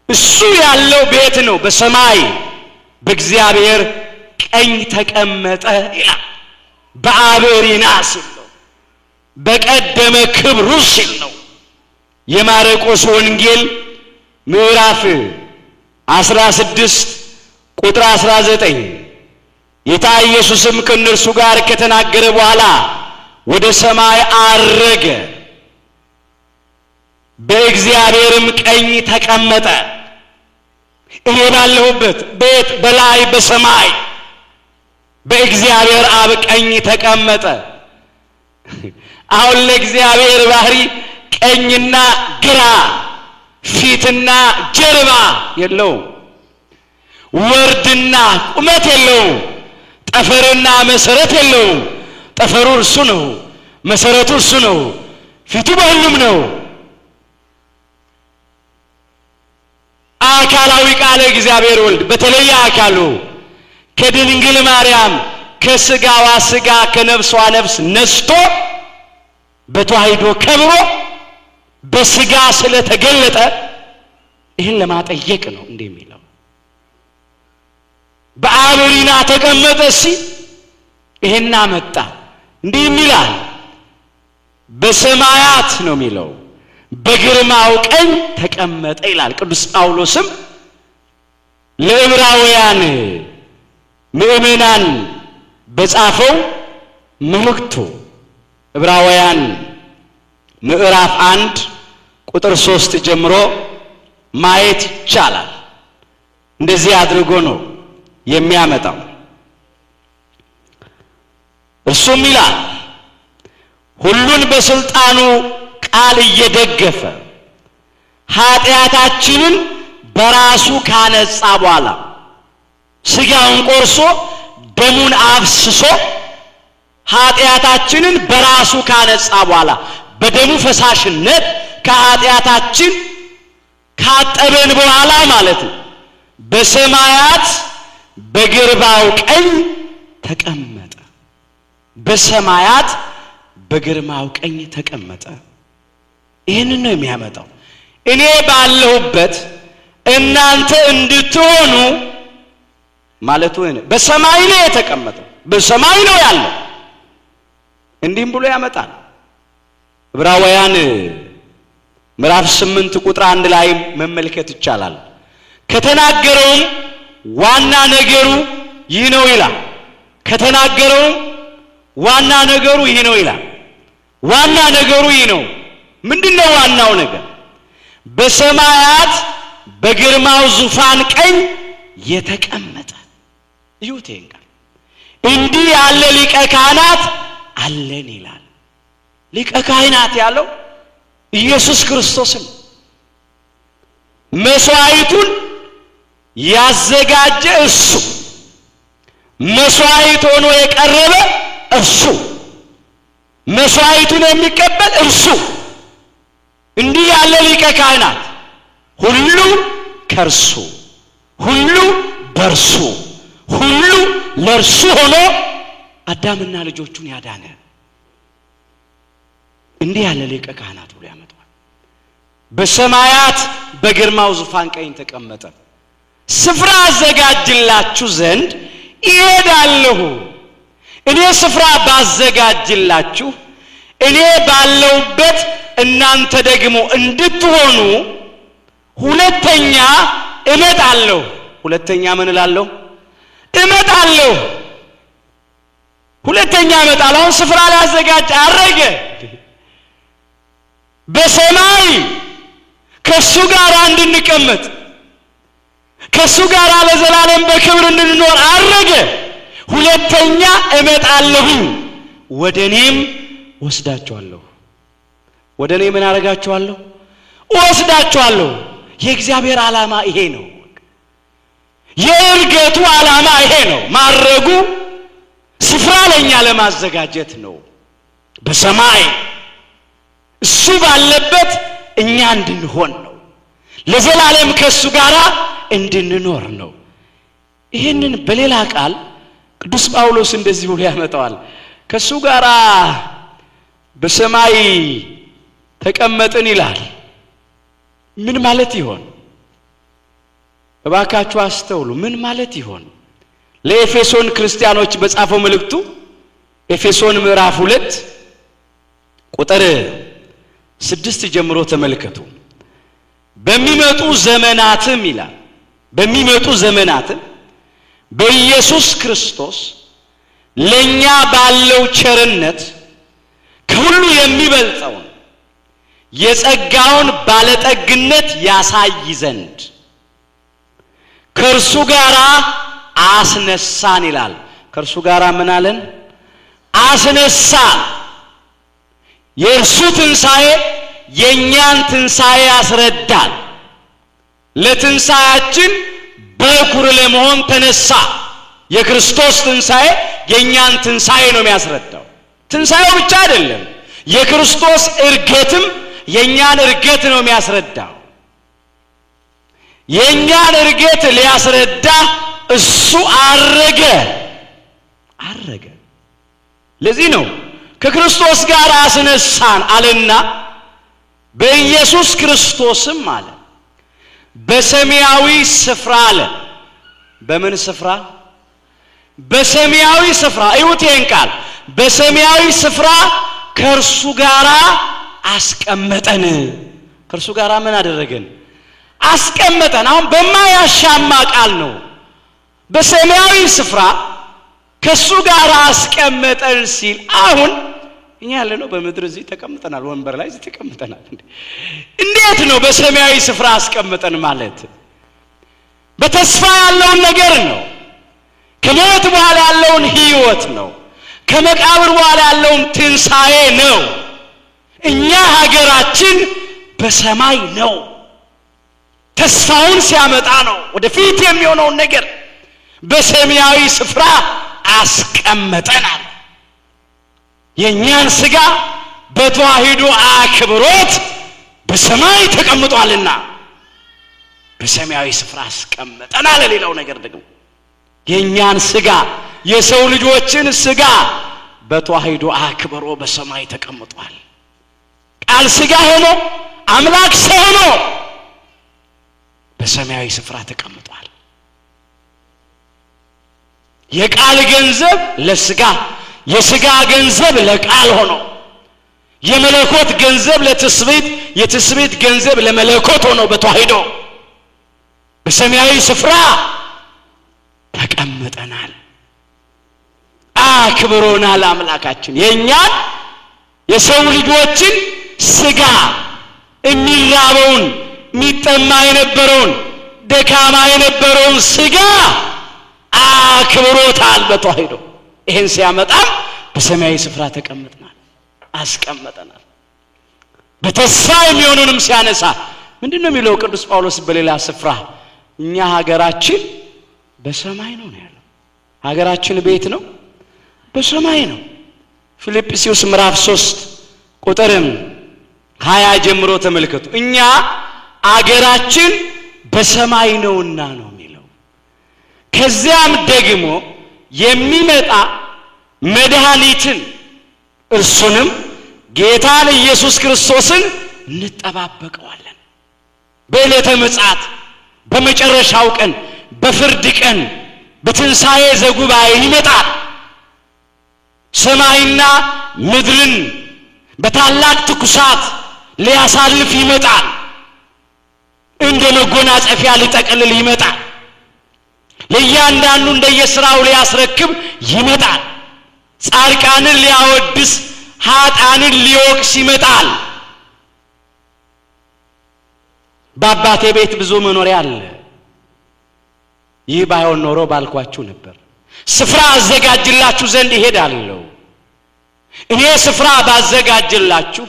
S1: እሱ ያለው ቤት ነው በሰማይ በእግዚአብሔር ቀኝ ተቀመጠ ይላል። በአብሪና ሲል ነው፣ በቀደመ ክብሩ ሲል ነው። የማርቆስ ወንጌል ምዕራፍ 16 ቁጥር 19 ጌታ ኢየሱስም ከእነርሱ ጋር ከተናገረ በኋላ ወደ ሰማይ አረገ፣ በእግዚአብሔርም ቀኝ ተቀመጠ። እኔ ባለሁበት ቤት በላይ በሰማይ በእግዚአብሔር አብ ቀኝ ተቀመጠ። አሁን ለእግዚአብሔር ባህሪ ቀኝና ግራ፣ ፊትና ጀርባ የለውም። ወርድና ቁመት የለውም። ጠፈርና መሰረት የለውም። ጠፈሩ እርሱ ነው፣ መሰረቱ እርሱ ነው፣ ፊቱ በሁሉም ነው። አካላዊ ቃል እግዚአብሔር ወልድ በተለየ አካሉ ከድንግል ማርያም ከስጋዋ ስጋ ከነፍሷ ነፍስ ነስቶ በተዋህዶ ከብሮ በስጋ ስለተገለጠ ይህን ለማጠየቅ ነው እንደሚለው። በአብሪና ተቀመጠ ሲል ይሄን አመጣ። እንዲህ ይላል በሰማያት ነው የሚለው፣ በግርማው ቀኝ ተቀመጠ ይላል። ቅዱስ ጳውሎስም ለዕብራውያን ምእመናን በጻፈው መልእክቱ ዕብራውያን ምዕራፍ 1 ቁጥር 3 ጀምሮ ማየት ይቻላል። እንደዚህ አድርጎ ነው የሚያመጣው። እርሱም ይላል ሁሉን በስልጣኑ ቃል እየደገፈ ኃጢአታችንን በራሱ ካነጻ በኋላ ስጋውን ቆርሶ ደሙን አፍስሶ ኃጢአታችንን በራሱ ካነጻ በኋላ በደሙ ፈሳሽነት ከኃጢአታችን ካጠበን በኋላ ማለት ነው በሰማያት በግርባው ቀኝ ተቀመጠ። በሰማያት በግርማው ቀኝ ተቀመጠ። ይህንን ነው የሚያመጣው። እኔ ባለሁበት እናንተ እንድትሆኑ ማለቱ ነው። በሰማይ ነው የተቀመጠው፣ በሰማይ ነው ያለው። እንዲህም ብሎ ያመጣል። ዕብራውያን ምዕራፍ 8 ቁጥር 1 ላይ መመልከት ይቻላል። ከተናገረውም ዋና ነገሩ ይህ ነው ይላል። ከተናገረውም ዋና ነገሩ ይህ ነው ይላል። ዋና ነገሩ ይህ ነው። ምንድነው ዋናው ነገር? በሰማያት በግርማው ዙፋን ቀኝ የተቀመጠ ይውቴንጋ እንዲህ ያለ ሊቀ ካህናት አለን ይላል። ሊቀ ካህናት ያለው ኢየሱስ ክርስቶስ ነው። መስዋዕቱን ያዘጋጀ እሱ፣ መስዋዕት ሆኖ የቀረበ እሱ፣ መስዋዕቱን የሚቀበል እሱ። እንዲህ ያለ ሊቀ ካህናት ሁሉ ከርሱ፣ ሁሉ በርሱ፣ ሁሉ ለርሱ ሆኖ አዳምና ልጆቹን ያዳነ እንዲህ ያለ ሊቀ ካህናት ብሎ ያመጣል። በሰማያት በግርማው ዙፋን ቀኝ ተቀመጠ። ስፍራ አዘጋጅላችሁ ዘንድ እሄዳለሁ። እኔ ስፍራ ባዘጋጅላችሁ እኔ ባለውበት እናንተ ደግሞ እንድትሆኑ ሁለተኛ እመጣለሁ። ሁለተኛ ምን እላለሁ? እመጣለሁ። ሁለተኛ እመጣለሁ። አሁን ስፍራ ሊያዘጋጅ አረገ። በሰማይ ከሱ ጋር እንድንቀመጥ ከሱ ጋር ለዘላለም በክብር እንድንኖር አረገ። ሁለተኛ እመጣለሁ፣ ወደኔም ወስዳችኋለሁ። ወደኔ ምን አረጋችኋለሁ? ወስዳችኋለሁ። የእግዚአብሔር ዓላማ ይሄ ነው። የእርገቱ ዓላማ ይሄ ነው። ማረጉ ስፍራ ለኛ ለማዘጋጀት ነው። በሰማይ እሱ ባለበት እኛ እንድንሆን ነው። ለዘላለም ከሱ ጋር እንድንኖር ነው። ይሄንን በሌላ ቃል ቅዱስ ጳውሎስ እንደዚህ ብሎ ያመጣዋል። ከሱ ጋር በሰማይ ተቀመጥን ይላል። ምን ማለት ይሆን? እባካችሁ አስተውሉ። ምን ማለት ይሆን? ለኤፌሶን ክርስቲያኖች በጻፈው መልእክቱ ኤፌሶን ምዕራፍ 2 ቁጥር 6 ጀምሮ ተመልከቱ። በሚመጡ ዘመናትም ይላል፣ በሚመጡ ዘመናትም በኢየሱስ ክርስቶስ ለኛ ባለው ቸርነት ከሁሉ የሚበልጠውን የጸጋውን ባለጠግነት ያሳይ ዘንድ ከእርሱ ጋር አስነሳን ይላል። ከእርሱ ጋር ምን አለን? አስነሳን። የእርሱ ትንሣኤ የእኛን ትንሣኤ ያስረዳል። ለትንሣኤያችን በኩር ለመሆን ተነሳ። የክርስቶስ ትንሣኤ የእኛን ትንሣኤ ነው የሚያስረዳው። ትንሣኤው ብቻ አይደለም፣ የክርስቶስ እርገትም የእኛን እርገት ነው የሚያስረዳው። የእኛን እርገት ሊያስረዳ እሱ አረገ። ለዚህ ነው ከክርስቶስ ጋር አስነሳን አለና በኢየሱስ ክርስቶስም አለ በሰማያዊ ስፍራ አለ። በምን ስፍራ? በሰማያዊ ስፍራ። እዩት ይሄን ቃል። በሰማያዊ ስፍራ ከእርሱ ጋር አስቀመጠን። ከእርሱ ጋር ምን አደረገን? አስቀመጠን። አሁን በማያሻማ ቃል ነው። በሰማያዊ ስፍራ ከሱ ጋር አስቀመጠን ሲል አሁን እኛ ያለነው በመድር እዚህ ተቀምጠናል፣ ወንበር ላይ እዚህ ተቀምጠናል። እንዴት ነው በሰማያዊ ስፍራ አስቀመጠን ማለት? በተስፋ ያለውን ነገር ነው። ከሞት በኋላ ያለውን ሕይወት ነው። ከመቃብር በኋላ ያለውን ትንሣኤ ነው። እኛ ሀገራችን በሰማይ ነው። ተስፋውን ሲያመጣ ነው ወደፊት የሚሆነውን ነገር በሰማያዊ ስፍራ አስቀመጠናል። የኛን ሥጋ በተዋሂዶ አክብሮት በሰማይ ተቀምጧልና በሰማያዊ ስፍራ አስቀመጠናል። ሌላው ነገር ደግሞ የኛን ሥጋ የሰው ልጆችን ሥጋ በተዋሂዶ አክብሮ በሰማይ ተቀምጧል። ቃል ሥጋ ሆኖ አምላክ ሰው ሆኖ በሰማያዊ ስፍራ ተቀምጧል። የቃል ገንዘብ ለሥጋ የሥጋ ገንዘብ ለቃል ሆኖ የመለኮት ገንዘብ ለትስብእት የትስብእት ገንዘብ ለመለኮት ሆኖ በተዋህዶ በሰማያዊ ስፍራ ተቀምጠናል። አክብሮናል አምላካችን የኛን የሰው ልጆችን ሥጋ የሚራበውን የሚጠማ የነበረውን ደካማ የነበረውን ሥጋ አክብሮታል በተዋህዶ። ይሄን ሲያመጣም በሰማያዊ ስፍራ ተቀምጠናል አስቀመጠናል። በተስፋ የሚሆኑንም ሲያነሳ ምንድነው የሚለው ቅዱስ ጳውሎስ በሌላ ስፍራ? እኛ ሀገራችን በሰማይ ነው ያለው። ሀገራችን ቤት ነው በሰማይ ነው። ፊልጵስዩስ ምዕራፍ 3 ቁጥር 20 ጀምሮ ተመልከቱ። እኛ አገራችን በሰማይ ነውና ነው የሚለው። ከዚያም ደግሞ የሚመጣ መድኃኒትን እርሱንም ጌታን ኢየሱስ ክርስቶስን እንጠባበቀዋለን። በዕለተ ምጽአት በመጨረሻው ቀን በፍርድ ቀን በትንሣኤ ዘጉባኤ ይመጣል። ሰማይና ምድርን በታላቅ ትኩሳት ሊያሳልፍ ይመጣል። እንደ መጎናጸፊያ ሊጠቀልል ይመጣል። ለእያንዳንዱ እንደየሥራው ሊያስረክብ ይመጣል። ጻድቃንን ሊያወድስ ኃጥአንን ሊወቅስ ይመጣል። በአባቴ ቤት ብዙ መኖሪያ አለ። ይህ ባይሆን ኖሮ ባልኳችሁ ነበር። ስፍራ አዘጋጅላችሁ ዘንድ እሄዳለሁ። እኔ ስፍራ ባዘጋጅላችሁ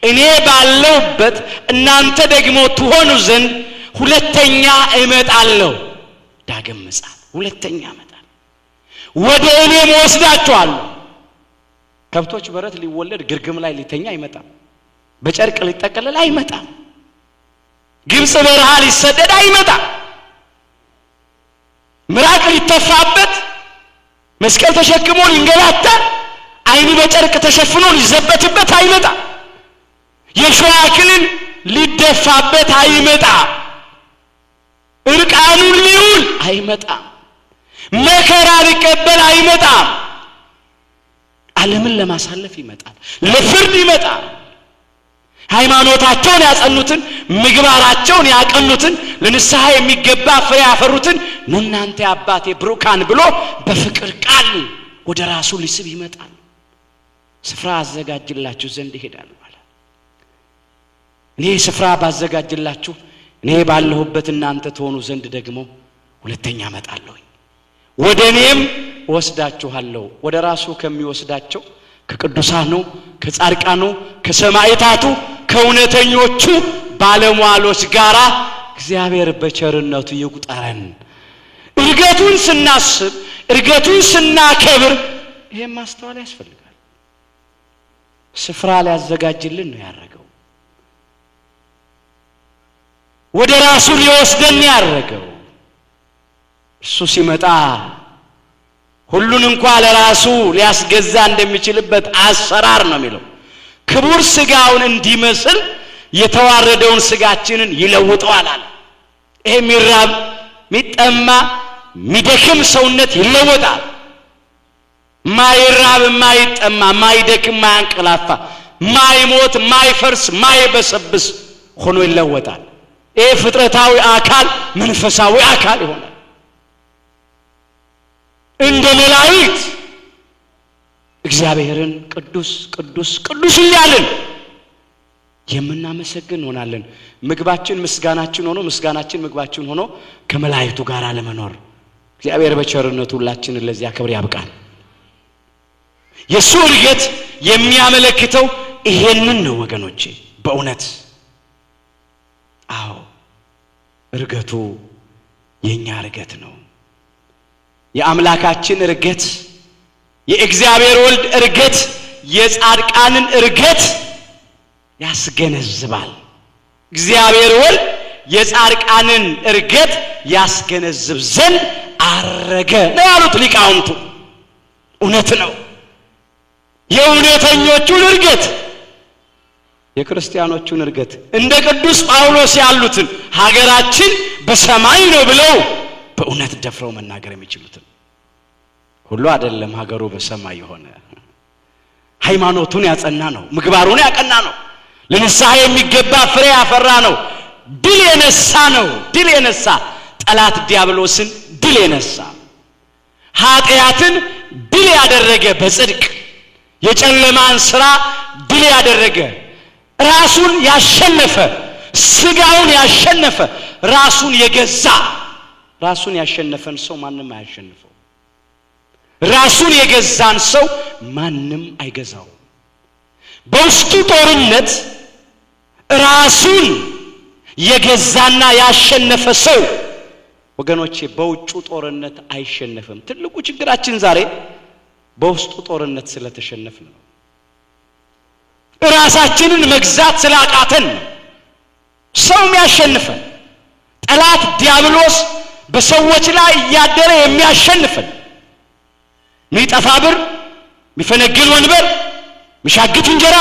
S1: እኔ ባለሁበት እናንተ ደግሞ ትሆኑ ዘንድ ሁለተኛ እመጣለሁ። ዳግም ምጽአት ሁለተኛ እመጣለሁ። ወደ እኔም ወስዳችኋለሁ። ከብቶች በረት ሊወለድ ግርግም ላይ ሊተኛ አይመጣም። በጨርቅ ሊጠቀለል አይመጣም። ግብጽ በረሃ ሊሰደድ አይመጣም። ምራቅ ሊተፋበት መስቀል ተሸክሞ ሊንገላታ አይኑ በጨርቅ ተሸፍኖ ሊዘበትበት አይመጣም። የሾህ አክሊል ሊደፋበት አይመጣም። እርቃኑን ሊውል አይመጣም። መከራ ሊቀበል አይመጣም። ዓለምን ለማሳለፍ ይመጣል። ለፍርድ ይመጣል። ሃይማኖታቸውን ያጸኑትን ምግባራቸውን ያቀኑትን ለንስሐ የሚገባ ፍሬ ያፈሩትን እናንተ አባቴ ብሩካን ብሎ በፍቅር ቃል ወደ ራሱ ሊስብ ይመጣል። ስፍራ አዘጋጅላችሁ ዘንድ እሄዳለሁ አለ። እኔ ስፍራ ባዘጋጅላችሁ እኔ ባለሁበት እናንተ ትሆኑ ዘንድ ደግሞ ሁለተኛ እመጣለሁ። ወደ እኔም ወስዳችኋለሁ። ወደ ራሱ ከሚወስዳቸው ከቅዱሳኑ ከጻድቃኑ ከሰማዕታቱ ከእውነተኞቹ ባለሟሎች ጋራ እግዚአብሔር በቸርነቱ ይቁጠረን። እርገቱን ስናስብ እርገቱን ስናከብር ይሄን ማስተዋል ያስፈልጋል። ስፍራ ሊያዘጋጅልን ነው ያረገው። ወደ ራሱ ሊወስደን ያረገው። እሱ ሲመጣ ሁሉን እንኳን ለራሱ ሊያስገዛ እንደሚችልበት አሰራር ነው የሚለው። ክቡር ሥጋውን እንዲመስል የተዋረደውን ሥጋችንን ይለውጠዋል አለ። ይሄ ሚራብ ሚጠማ ሚደክም ሰውነት ይለወጣል። ማይራብ ማይጠማ ማይደክም ማያንቀላፋ ማይሞት ማይፈርስ ማይበሰብስ ሆኖ ይለወጣል። ይሄ ፍጥረታዊ አካል መንፈሳዊ አካል ይሆናል። እንደ መላእክት እግዚአብሔርን ቅዱስ ቅዱስ ቅዱስ እያልን የምናመሰግን ሆናለን። ምግባችን ምስጋናችን ሆኖ ምስጋናችን ምግባችን ሆኖ ከመላእክቱ ጋር ለመኖር እግዚአብሔር በቸርነቱ ሁላችንን ለዚያ ክብር ያብቃን። የሱ እርገት የሚያመለክተው ይሄንን ነው ወገኖቼ። በእውነት አዎ እርገቱ የኛ እርገት ነው። የአምላካችን እርገት የእግዚአብሔር ወልድ እርገት የጻድቃንን እርገት ያስገነዝባል። እግዚአብሔር ወልድ የጻድቃንን እርገት ያስገነዝብ ዘንድ አረገ ነው ያሉት ሊቃውንቱ። እውነት ነው። የእውነተኞቹን እርገት የክርስቲያኖቹን እርገት እንደ ቅዱስ ጳውሎስ ያሉትን ሀገራችን በሰማይ ነው ብለው በእውነት ደፍረው መናገር የሚችሉትን ሁሉ አይደለም ሀገሩ በሰማይ የሆነ ሃይማኖቱን ያጸና ነው ምግባሩን ያቀና ነው ለንስሐ የሚገባ ፍሬ ያፈራ ነው ድል የነሳ ነው ድል የነሳ ጠላት ዲያብሎስን ድል የነሳ ኃጢአትን ድል ያደረገ በጽድቅ የጨለማን ሥራ ድል ያደረገ ራሱን ያሸነፈ ስጋውን ያሸነፈ ራሱን የገዛ ራሱን ያሸነፈን ሰው ማንንም አያሸንፈው ራሱን የገዛን ሰው ማንንም አይገዛው በውስጡ ጦርነት ራሱን የገዛና ያሸነፈ ሰው ወገኖቼ በውጩ ጦርነት አይሸነፍም ትልቁ ችግራችን ዛሬ በውስጡ ጦርነት ስለተሸነፍን ነው ራሳችንን መግዛት ስላቃተን ሰው የሚያሸንፈን ጠላት ዲያብሎስ በሰዎች ላይ ያደረ የሚያሸንፈን ሚጠፋ ብር ሚፈነግል ወንበር ሚሻግት እንጀራ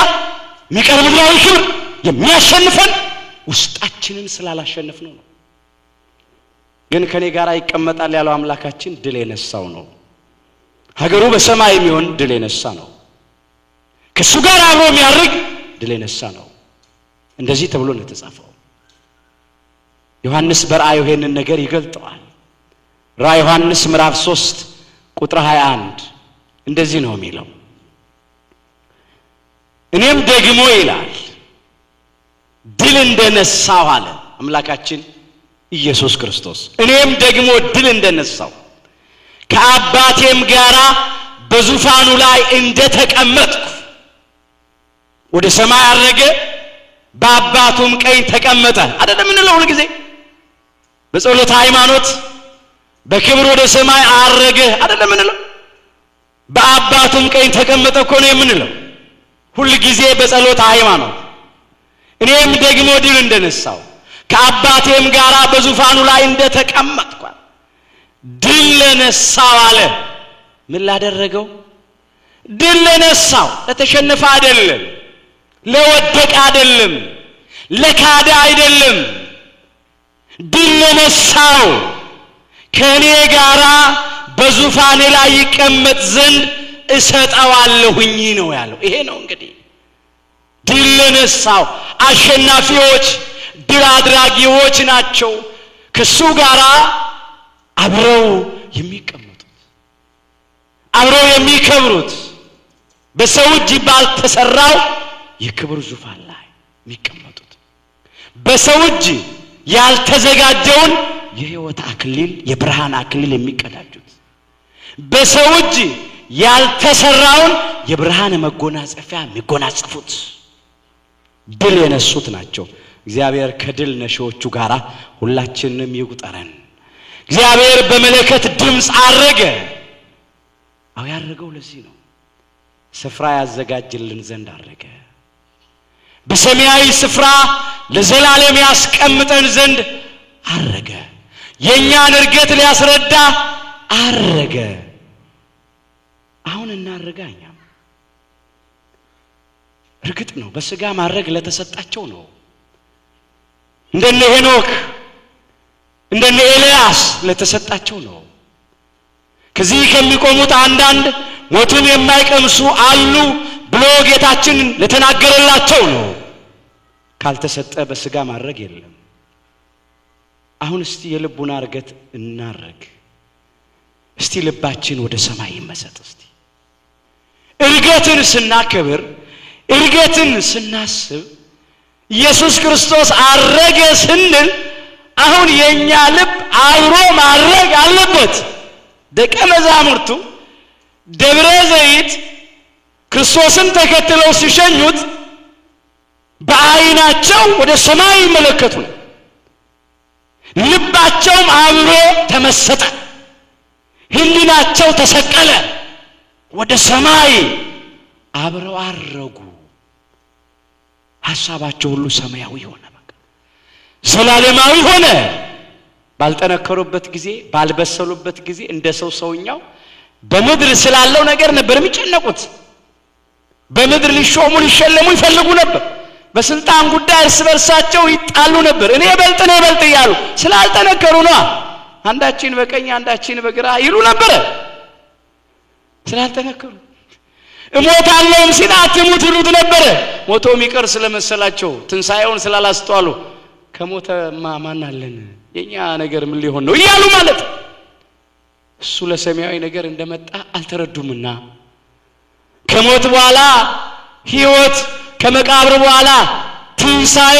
S1: ሚቀርብ ምድራዊ ክብር የሚያሸንፈን ውስጣችንን ስላላሸነፍነው ነው ግን ከኔ ጋር ይቀመጣል ያለው አምላካችን ድል የነሳው ነው ሀገሩ በሰማይ የሚሆን ድል የነሳ ነው ከሱ ጋር አብሮ የሚያርግ ድል የነሳ ነው እንደዚህ ተብሎ ነው የተጻፈው ዮሐንስ በራእዩ ይሄንን ነገር ይገልጠዋል ራእይ ዮሐንስ ምዕራፍ 3 ቁጥር 21 እንደዚህ ነው የሚለው እኔም ደግሞ ይላል ድል እንደነሳው አለ አምላካችን ኢየሱስ ክርስቶስ እኔም ደግሞ ድል እንደነሳው ከአባቴም ጋራ በዙፋኑ ላይ እንደተቀመጥኩ ወደ ሰማይ አረገ በአባቱም ቀኝ ተቀመጠ አይደለም እንለው ሁሉ ጊዜ በጸሎት ሃይማኖት በክብር ወደ ሰማይ አረገ አይደለም እንለው በአባቱም ቀኝ ተቀመጠ እኮ ነው የምንለው ሁሉ ጊዜ በጸሎት ሃይማኖት እኔም ደግሞ ድል እንደነሳው ከአባቴም ጋራ በዙፋኑ ላይ እንደተቀመጥኩ ድል ለነሳው አለ ምን ላደረገው ድል ለነሳው ለተሸነፈ አይደለም ለወደቀ አይደለም ለካዳ አይደለም ድል ለነሳው ከኔ ጋራ በዙፋኔ ላይ ይቀመጥ ዘንድ እሰጣዋለሁኝ ነው ያለው ይሄ ነው እንግዲህ ድል ለነሳው አሸናፊዎች ድል አድራጊዎች ናቸው ከሱ ጋራ አብረው የሚቀመጡት አብረው የሚከብሩት በሰው እጅ ባልተሰራው የክብር ዙፋን ላይ የሚቀመጡት በሰው እጅ ያልተዘጋጀውን የሕይወት አክሊል የብርሃን አክሊል የሚቀዳጁት በሰው እጅ ያልተሰራውን የብርሃን መጎናጸፊያ የሚጎናጸፉት ድል የነሱት ናቸው እግዚአብሔር ከድል ነሺዎቹ ጋራ ሁላችንንም ይቁጠረን እግዚአብሔር በመለከት ድምጽ አረገ አው ያረገው ለዚህ ነው ስፍራ ያዘጋጅልን ዘንድ አረገ በሰማያዊ ስፍራ ለዘላለም ያስቀምጠን ዘንድ አረገ የኛን እርገት ሊያስረዳ አረገ አሁን እናረጋኛ እርግጥ ነው በስጋ ማረግ ለተሰጣቸው ነው እንደነ ሄኖክ እንደነ ኤልያስ ለተሰጣቸው ነው ከዚህ ከሚቆሙት አንዳንድ ሞትን የማይቀምሱ አሉ ብሎ ጌታችን ለተናገረላቸው ነው ካልተሰጠ በስጋ ማረግ የለም አሁን እስቲ የልቡና እርገት እናረግ እስቲ ልባችን ወደ ሰማይ ይመሰጥ እስቲ እርገትን ስናከብር እርገትን ስናስብ ኢየሱስ ክርስቶስ አረገ ስንል አሁን የኛ ልብ አብሮ ማረግ አለበት ደቀ መዛሙርቱ ደብረ ዘይት ክርስቶስን ተከትለው ሲሸኙት በአይናቸው ወደ ሰማይ ይመለከቱ ልባቸውም አብሮ ተመሰጠ ህሊናቸው ተሰቀለ ወደ ሰማይ አብረው አረጉ ሐሳባቸው ሁሉ ሰማያዊ ሆነ በቃ ዘላለማዊ ሆነ ባልጠነከሩበት ጊዜ ባልበሰሉበት ጊዜ እንደ ሰውኛው በምድር ስላለው ነገር ነበር የሚጨነቁት በምድር ሊሾሙ ሊሸለሙ ይፈልጉ ነበር በስልጣን ጉዳይ እርስ በርሳቸው ይጣሉ ነበር። እኔ በልጥ እያሉ ስላልጠነከሩ ነው። አንዳችን በቀኝ አንዳችን በግራ ይሉ ነበር ስላልጠነከሩ። እሞታለሁ ሲል አትሙት ይሉት ነበር። ሞቶ የሚቀር ስለመሰላቸው ትንሳኤውን ስላላስተዋሉ ከሞተማ ማን አለን የኛ ነገር ምን ሊሆን ነው ይያሉ ማለት እሱ ለሰማያዊ ነገር እንደመጣ አልተረዱምና ከሞት በኋላ ሕይወት ከመቃብር በኋላ ትንሳኤ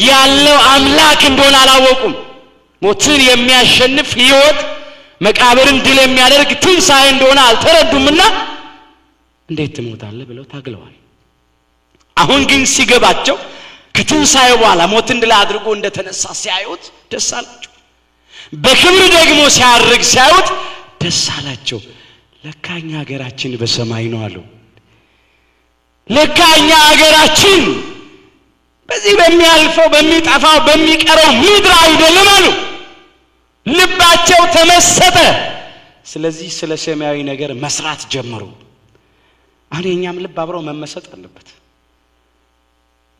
S1: ያለው አምላክ እንደሆነ አላወቁም። ሞትን የሚያሸንፍ ሕይወት መቃብርን ድል የሚያደርግ ትንሳኤ እንደሆነ አልተረዱምና እንዴት ትሞታለህ ብለው ታግለዋል። አሁን ግን ሲገባቸው ከትንሳኤ በኋላ ሞትን ድል አድርጎ እንደተነሳ ሲያዩት ደስ አላቸው። በክብር ደግሞ ሲያርግ ሲያዩት ደስ አላቸው። ለካኛ ሀገራችን በሰማይ ነው አሉ። ለካኛ ሀገራችን በዚህ በሚያልፈው በሚጠፋው በሚቀረው ምድር አይደለም አሉ። ልባቸው ተመሰጠ። ስለዚህ ስለ ሰማያዊ ነገር መስራት ጀመሩ። አሁን የኛም ልብ አብሮ መመሰጥ አለበት።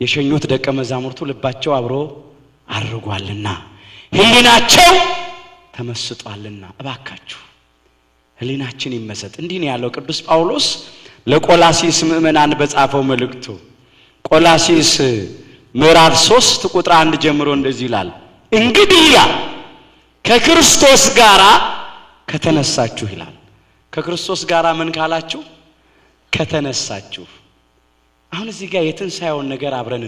S1: የሸኙት ደቀ መዛሙርቱ ልባቸው አብሮ አርጓልና ህሊናቸው ተመስጧልና እባካችሁ ህሊናችን ይመሰጥ። እንዲህ ነው ያለው ቅዱስ ጳውሎስ ለቆላሲስ ምእመናን በጻፈው መልእክቱ ቆላሲስ ምዕራፍ 3 ቁጥር 1 ጀምሮ እንደዚህ ይላል። እንግዲህ ይላል ከክርስቶስ ጋራ ከተነሳችሁ ይላል። ከክርስቶስ ጋራ ምን ካላችሁ ከተነሳችሁ። አሁን እዚህ ጋር የትንሳኤውን ነገር አብረን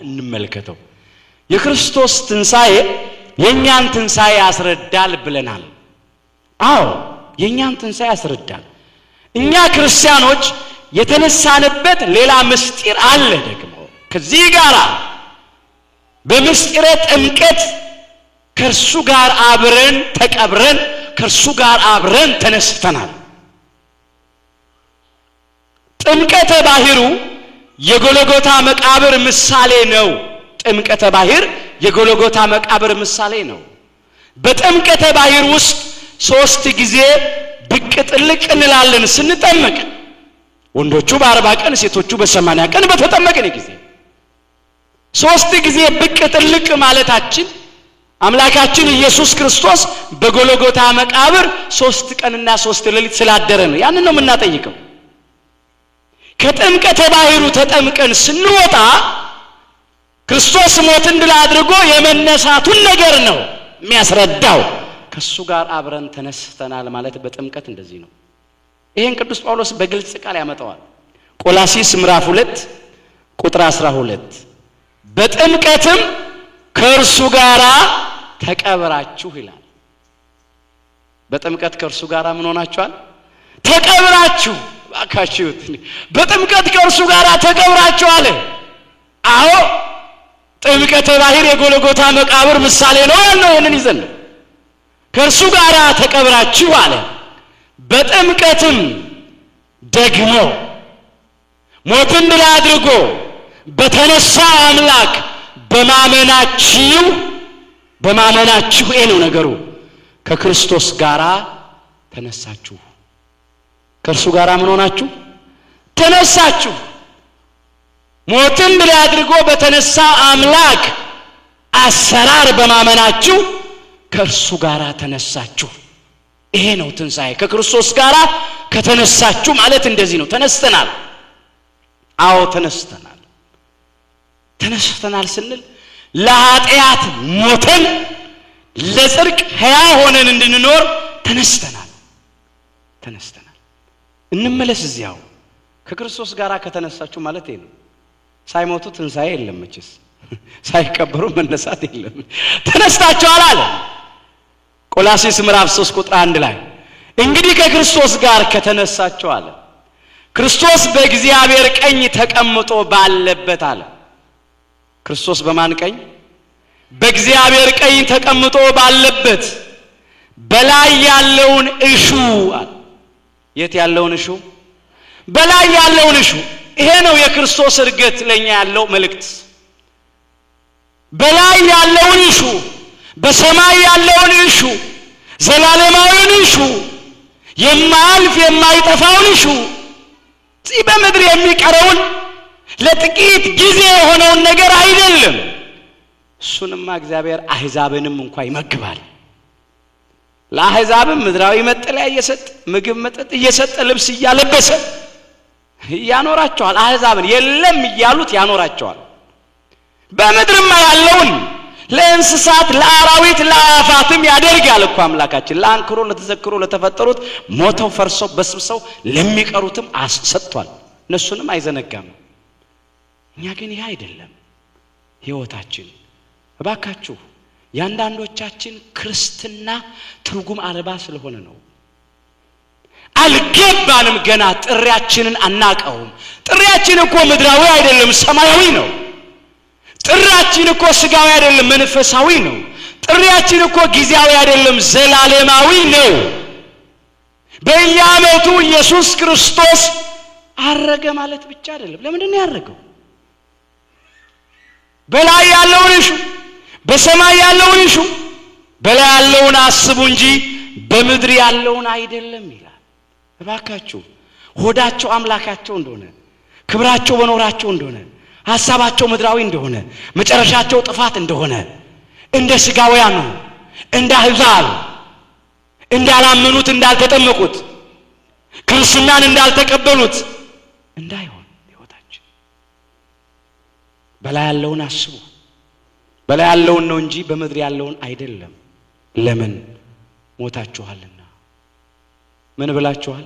S1: እንመልከተው። የክርስቶስ ትንሳኤ የኛን ትንሳኤ ያስረዳል ብለናል። አዎ የኛን ትንሳኤ ያስረዳል። እኛ ክርስቲያኖች የተነሳንበት ሌላ ምስጢር አለ። ደግሞ ከዚህ ጋር በምስጢረ ጥምቀት ከእርሱ ጋር አብረን ተቀብረን ከእርሱ ጋር አብረን ተነስተናል። ጥምቀተ ባህሩ የጎልጎታ መቃብር ምሳሌ ነው። ጥምቀተ ባህር የጎልጎታ መቃብር ምሳሌ ነው። በጥምቀተ ባህር ውስጥ 3 ጊዜ ብቅ ጥልቅ እንላለን ስንጠመቅ። ወንዶቹ በ40 ቀን ሴቶቹ በ80 ቀን በተጠመቅን ጊዜ 3 ጊዜ ብቅ ጥልቅ ማለታችን አምላካችን ኢየሱስ ክርስቶስ በጎልጎታ መቃብር 3 ቀንና 3 ሌሊት ስላደረ ነው። ያንን ነው የምናጠይቀው። ከጥምቀተ ባህሩ ተጠምቀን ስንወጣ ክርስቶስ ሞትን ድል አድርጎ የመነሳቱን ነገር ነው የሚያስረዳው። ከሱ ጋር አብረን ተነስተናል ማለት በጥምቀት እንደዚህ ነው። ይሄን ቅዱስ ጳውሎስ በግልጽ ቃል ያመጣዋል። ቆላሲስ ምዕራፍ 2 ቁጥር 12 በጥምቀትም ከእርሱ ጋር ተቀብራችሁ ይላል። በጥምቀት ከእርሱ ጋር ምን ሆናችኋል? ተቀብራችሁ። ባካችሁ በጥምቀት ከእርሱ ጋር ተቀብራችሁ አለ። አዎ ጥምቀተ ባህር የጎልጎታ መቃብር ምሳሌ ነው ያለው። ይሄንን ይዘን ከእርሱ ጋር ተቀብራችሁ አለ። በጥምቀትም ደግሞ ሞትን ድል አድርጎ በተነሳ አምላክ በማመናችሁ ይሄ ነው ነገሩ። ከክርስቶስ ጋር ተነሳችሁ። ከእርሱ ጋር ምን ሆናችሁ? ተነሳችሁ። ሞትን ድል አድርጎ በተነሳ አምላክ አሰራር በማመናችሁ ከእርሱ ጋር ተነሳችሁ። ይሄ ነው ትንሳኤ። ከክርስቶስ ጋር ከተነሳችሁ ማለት እንደዚህ ነው። ተነስተናል። አዎ ተነስተናል። ተነስተናል ስንል ለኃጢአት ሞተን ለጽድቅ ሕያው ሆነን እንድንኖር ተነስተናል። እንመለስ እዚያው ከክርስቶስ ጋር ከተነሳችሁ ማለት ይሄ ነው። ሳይሞቱ ትንሳኤ የለም መቼስ፣ ሳይቀበሩ መነሳት የለም። ተነስታችኋል አለ ቆላሲስ ምዕራፍ 3 ቁጥር 1 ላይ እንግዲህ ከክርስቶስ ጋር ከተነሳችሁ አለ። ክርስቶስ በእግዚአብሔር ቀኝ ተቀምጦ ባለበት አለ። ክርስቶስ በማን ቀኝ? በእግዚአብሔር ቀኝ ተቀምጦ ባለበት በላይ ያለውን እሹ አለ። የት ያለውን እሹ? በላይ ያለውን እሹ። ይሄ ነው የክርስቶስ እርገት ለኛ ያለው መልእክት። በላይ ያለውን እሹ፣ በሰማይ ያለውን እሹ፣ ዘላለማዊውን እሹ፣ የማያልፍ የማይጠፋውን እሹ፣ እዚህ በምድር የሚቀረውን ለጥቂት ጊዜ የሆነውን ነገር አይደለም እሱንማ እግዚአብሔር አሕዛብንም እንኳን ይመግባል ለአሕዛብም ምድራዊ መጠለያ እየሰጠ ምግብ መጠጥ እየሰጠ ልብስ እያለበሰ ያኖራቸዋል አሕዛብን የለም ይያሉት ያኖራቸዋል በመድርማ ያለውን ለእንስሳት ለአራዊት ለአፋትም ያደርጋል እኮ አምላካችን ለአንክሮ ለተዘክሮ ለተፈጠሩት ሞተው ፈርሰው በስብሰው ለሚቀሩትም አሰጥቷል እነሱንም አይዘነጋም እኛ ግን ይሄ አይደለም ሕይወታችን እባካችሁ ያንዳንዶቻችን ክርስትና ትርጉም አልባ ስለሆነ ነው አልገባንም ገና ጥሪያችንን አናቀውም ጥሪያችን እኮ ምድራዊ አይደለም ሰማያዊ ነው ጥሪያችን እኮ ስጋዊ አይደለም መንፈሳዊ ነው ጥሪያችን እኮ ጊዜያዊ አይደለም ዘላለማዊ ነው በየዓመቱ ኢየሱስ ክርስቶስ አረገ ማለት ብቻ አይደለም ለምንድን ነው ያረገው በላይ ያለውን እሹ በሰማይ ያለውን እሹ በላይ ያለውን አስቡ እንጂ በምድር ያለውን አይደለም ይላል እባካችሁ ሆዳቸው አምላካቸው እንደሆነ ክብራቸው በኖራቸው እንደሆነ ሐሳባቸው ምድራዊ እንደሆነ መጨረሻቸው ጥፋት እንደሆነ እንደ ስጋውያን ነው እንደ አሕዛብ እንዳላመኑት እንዳልተጠመቁት ክርስትናን እንዳልተቀበሉት እንዳይሆን ሕይወታችን በላይ ያለውን አስቡ በላይ ያለውን ነው እንጂ በምድር ያለውን አይደለም ለምን ሞታችኋልና ምን ብላችኋል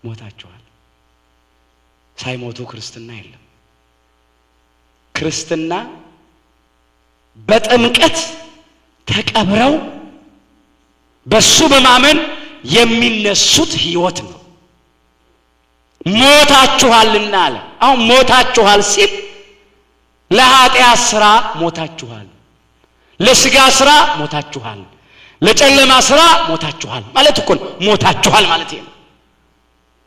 S1: ሞታችኋል ሳይሞቱ ክርስትና የለም ክርስትና በጥምቀት ተቀብረው በሱ በማመን የሚነሱት ሕይወት ነው ሞታችኋልና አለ አሁን ሞታችኋል ሲል ለኃጢአት ሥራ ሞታችኋል ለስጋ ሥራ ሞታችኋል ለጨለማ ሥራ ሞታችኋል ማለት እኮ ሞታችኋል ማለት ነው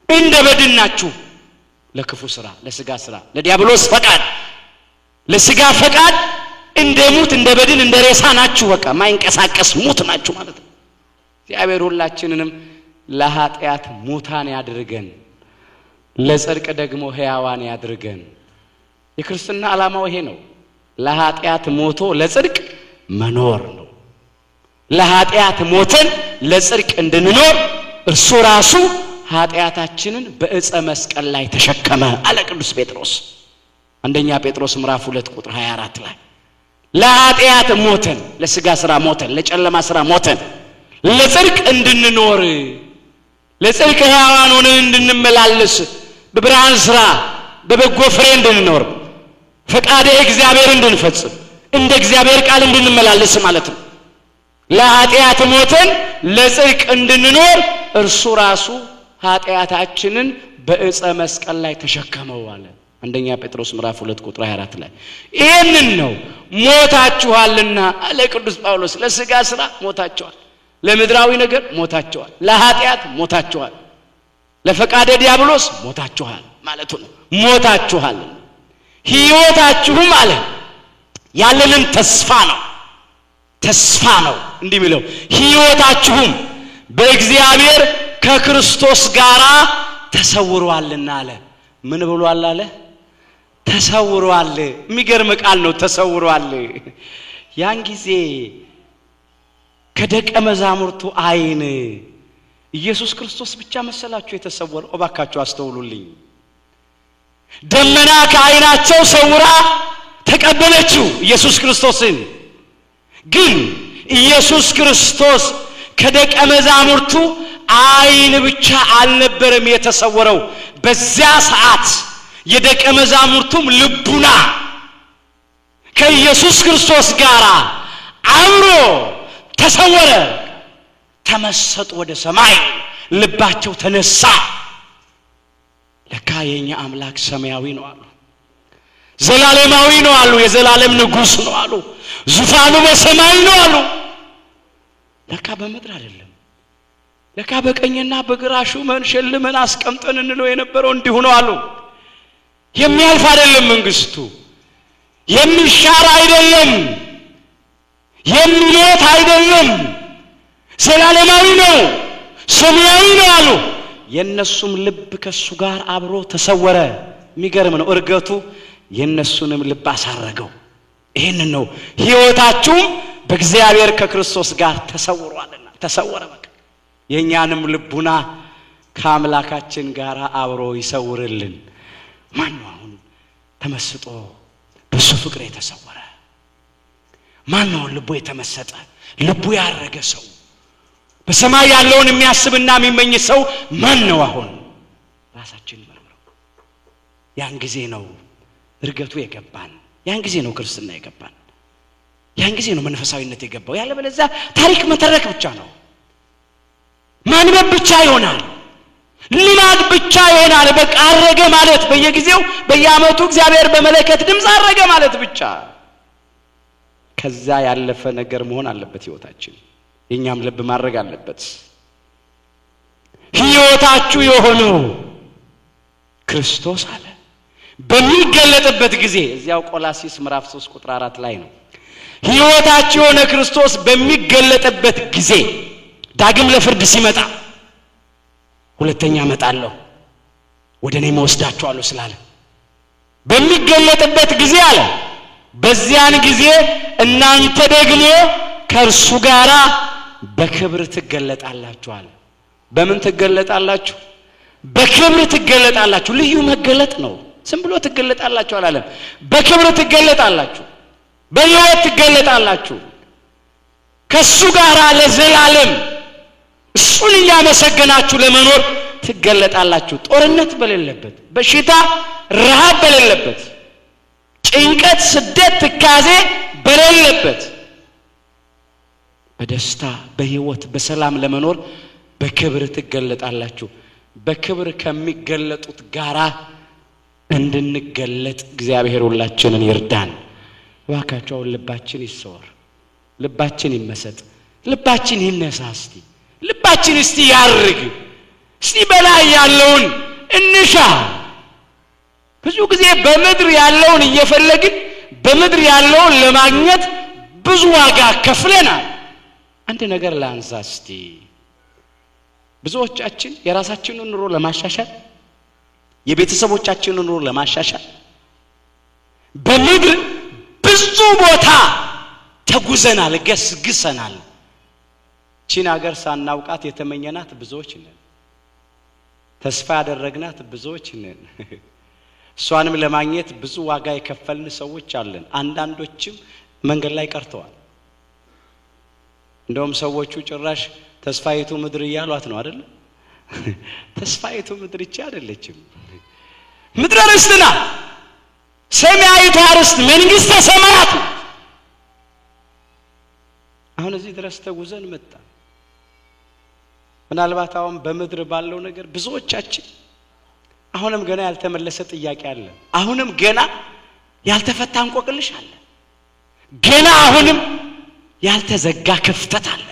S1: እንደ በድናችሁ ለክፉ ሥራ ለስጋ ሥራ ለዲያብሎስ ፈቃድ ለስጋ ፈቃድ እንደ ሙት እንደ በድን እንደ ሬሳ ናችሁ በቃ ማይንቀሳቀስ ሙት ናችሁ ማለት ነው እግዚአብሔር ሁላችንንም ለኃጢአት ሙታን ያድርገን ለጽድቅ ደግሞ ሕያዋን ያድርገን የክርስትና ዓላማው ይሄ ነው ለኃጢአት ሞቶ ለጽድቅ መኖር ነው ለኃጢአት ሞተን ለጽድቅ እንድንኖር እርሱ ራሱ ኃጢአታችንን በዕፀ መስቀል ላይ ተሸከመ አለ ቅዱስ ጴጥሮስ አንደኛ ጴጥሮስ ምዕራፍ 2 ቁጥር 24 ላይ ለኃጢአት ሞተን ለስጋ ሥራ ሞተን ለጨለማ ሥራ ሞተን ለጽድቅ እንድንኖር ለጽድቅ ሕያዋን ሆነን እንድንመላለስ በብርሃን ሥራ በበጎ ፍሬ እንድንኖር ፈቃደ እግዚአብሔር እንድንፈጽም እንደ እግዚአብሔር ቃል እንድንመላለስ ማለት ነው ለኃጢአት ሞተን ለጽድቅ እንድንኖር እርሱ ራሱ ኃጢአታችንን በዕፀ መስቀል ላይ ተሸከመው አለ አንደኛ ጴጥሮስ ምዕራፍ 2 ቁጥር 24 ላይ ይሄንን ነው ሞታችኋልና አለ ቅዱስ ጳውሎስ ለስጋ ሥራ ሞታችኋል ለምድራዊ ነገር ሞታችኋል ለኃጢአት ሞታችኋል ለፈቃደ ዲያብሎስ ሞታችኋል ማለቱ ነው ሞታችኋል ሕይወታችሁም አለ ያለንን ተስፋ ነው እንዲህ የሚለው ሕይወታችሁም በእግዚአብሔር ከክርስቶስ ጋራ ተሰውሯልና አለ ምን ብሏል አለ ተሰውሯል የሚገርም ቃል ነው ተሰውሯል ያን ጊዜ ከደቀ መዛሙርቱ አይን ኢየሱስ ክርስቶስ ብቻ መሰላችሁ የተሰወረው እባካችሁ አስተውሉልኝ ደመና ከአይናቸው ሰውራ ተቀበለችው ኢየሱስ ክርስቶስን ግን ኢየሱስ ክርስቶስ ከደቀ መዛሙርቱ አይን ብቻ አልነበረም የተሰወረው በዚያ ሰዓት የደቀ መዛሙርቱም ልቡና ከኢየሱስ ክርስቶስ ጋር አብሮ ተሰወረ ተመሰጡ ወደ ሰማይ ልባቸው ተነሳ ለካ የኛ አምላክ ሰማያዊ ነው አሉ ዘላለማዊ ነው አሉ የዘላለም ንጉስ ነው አሉ ዙፋኑ በሰማይ ነው አሉ ለካ በምድር አይደለም ለካ በቀኝና በግራሹ መንሸልመን አስቀምጠን እንለው የነበረው እንዲሁ ነው አሉ የሚያልፍ አይደለም መንግስቱ የሚሻር አይደለም የሚሞት አይደለም ዘላለማዊ ነው ሰማያዊ ነው አሉ የነሱም ልብ ከሱ ጋር አብሮ ተሰወረ የሚገርም ነው እርገቱ የነሱንም ልብ አሳረገው ይሄን ነው ሕይወታችሁም በእግዚአብሔር ከክርስቶስ ጋር ተሰውሯልና ተሰወረ በቃ የኛንም ልቡና ከአምላካችን ጋር አብሮ ይሰውርልን ማን ነው አሁን ተመስጦ በሱ ፍቅር የተሰወረ ማን ነው ልቡ የተመሰጠ ልቡ ያረገ ሰው በሰማይ ያለውን የሚያስብና የሚመኝ ሰው ማን ነው አሁን ራሳችን መርምረው ያን ጊዜ ነው እርገቱ የገባን ያን ጊዜ ነው ክርስትና የገባን ያን ጊዜ ነው መንፈሳዊነት የገባው ያለበለዚያ ታሪክ መተረክ ብቻ ነው ማንበብ ብቻ ይሆናል ልማድ ብቻ ይሆናል በቃ አረገ ማለት በየጊዜው በየዓመቱ እግዚአብሔር በመለከት ድምጽ አረገ ማለት ብቻ ከዛ ያለፈ ነገር መሆን አለበት ሕይወታችን የኛም ልብ ማረግ አለበት ሕይወታችሁ የሆነው ክርስቶስ አለ በሚገለጥበት ጊዜ እዚያው ቆላስይስ ምዕራፍ 3 ቁጥር 4 ላይ ነው ሕይወታችሁ የሆነ ክርስቶስ በሚገለጥበት ጊዜ ዳግም ለፍርድ ሲመጣ ሁለተኛ መጣለው ወደኔ መወስዳችኋለሁ ስላለ በሚገለጥበት ጊዜ አለ በዚያን ጊዜ እናንተ ደግሞ ከእርሱ ጋር በክብር ትገለጣላችሁ አለ በምን ትገለጣላችሁ በክብር ትገለጣላችሁ ልዩ መገለጥ ነው ዝም ብሎ ትገለጣላችሁ አላለም በክብር ትገለጣላችሁ በሕይወት ትገለጣላችሁ ከሱ ጋር ለዘላለም እሱን ያመሰገናችሁ ለመኖር ትገለጣላችሁ ጦርነት በሌለበት በሽታ ረሃብ በሌለበት ጭንቀት ስደት ትካዜ በሌለበት በደስታ በሕይወት በሰላም ለመኖር በክብር ትገለጣላችሁ በክብር ከሚገለጡት ጋራ እንድንገለጥ እግዚአብሔር ሁላችንን ይርዳን ዋካቸው ልባችን ይሰወር ልባችን ይመሰጥ ልባችን ይነሳ እስቲ ልባችን እስቲ ያርግ እስቲ በላይ ያለውን እንሻ ብዙ ጊዜ በመድር ያለውን እየፈለግን በመድር ያለውን ለማግኘት ብዙ ዋጋ ከፍለናል አንድ ነገር ላንሳ እስቲ ብዙዎቻችን የራሳችንን ኑሮ ለማሻሻል የቤተሰቦቻችንን ኑሮ ለማሻሻል በመድር ብዙ ቦታ ተጉዘናል ገስግሰናል ቺን ሀገር ሳናውቃት የተመኘናት ብዙዎች ነን ተስፋ ያደረግናት ብዙዎች ነን እሷንም ለማግኘት ብዙ ዋጋ የከፈልን ሰዎች አለን አንዳንዶችም መንገድ ላይ ቀርተዋል እንደውም ሰዎቹ ጭራሽ ተስፋይቱ ምድር ይያሏት ነው አይደል ተስፋይቱ ምድር እቺ አይደለችም ምድር ርስትና ሰማያዊቷ ርስት መንግስተ ሰማያት አሁን እዚህ ድረስ ተጉዘን መጣ ምናልባት አሁን በመድር ባለው ነገር ብዙዎቻችን አሁንም ገና ያልተመለሰ ጥያቄ አለ አሁንም ገና ያልተፈታ እንቆቅልሽ አለ ገና አሁንም ያልተዘጋ ክፍተት አለ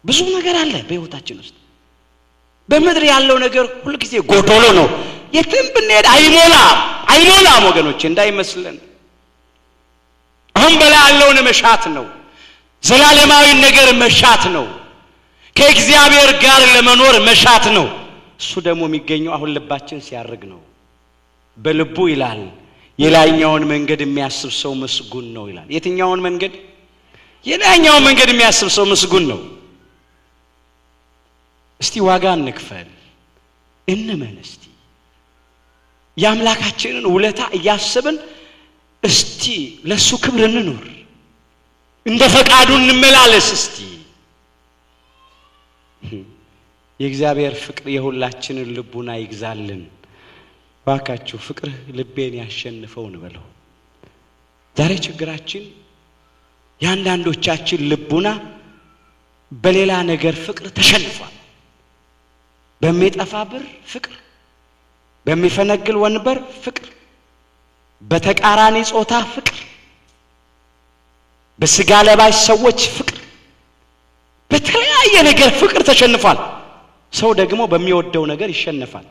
S1: ብዙ ነገር አለ በሕይወታችን ውስጥ በመድር ያለው ነገር ሁሉ ጊዜ ጎዶሎ ነው የትም ብንሄድ አይሞላም ወገኖች እንዳይመስለን አሁን በላይ ያለውን መሻት ነው ዘላለማዊ ነገር መሻት ነው ከእግዚአብሔር ጋር ለመኖር መሻት ነው እሱ ደግሞ የሚገኘው አሁን ልባችን ሲያርግ ነው በልቡ ይላል የላይኛውን መንገድ የሚያስብ ሰው መስጉን ነው ይላል የትኛውን መንገድ የላይኛውን መንገድ የሚያስብ ሰው መስጉን ነው እስቲ ዋጋ እንክፈል እንመን እስቲ ያምላካችንን ውለታ ያያስብን እስቲ ለሱ ክብር እንኖር እንደ ፈቃዱ እንመላለስ እስቲ የእግዚአብሔር ፍቅር የሁላችንን ልቡና ይግዛልን ዋካችሁ ፍቅር ልቤን ያሸንፈው እንበለው ዛሬ ችግራችን ያንዳንዶቻችን ልቡና በሌላ ነገር ፍቅር ተሸንፏል በሚጠፋ ብር ፍቅር በሚፈነግል ወንበር ፍቅር በተቃራኒ ጾታ ፍቅር በስጋ ለባሽ ሰዎች ፍቅር በተለያየ ነገር ፍቅር ተሸንፏል ሰው ደግሞ በሚወደው ነገር ይሸነፋል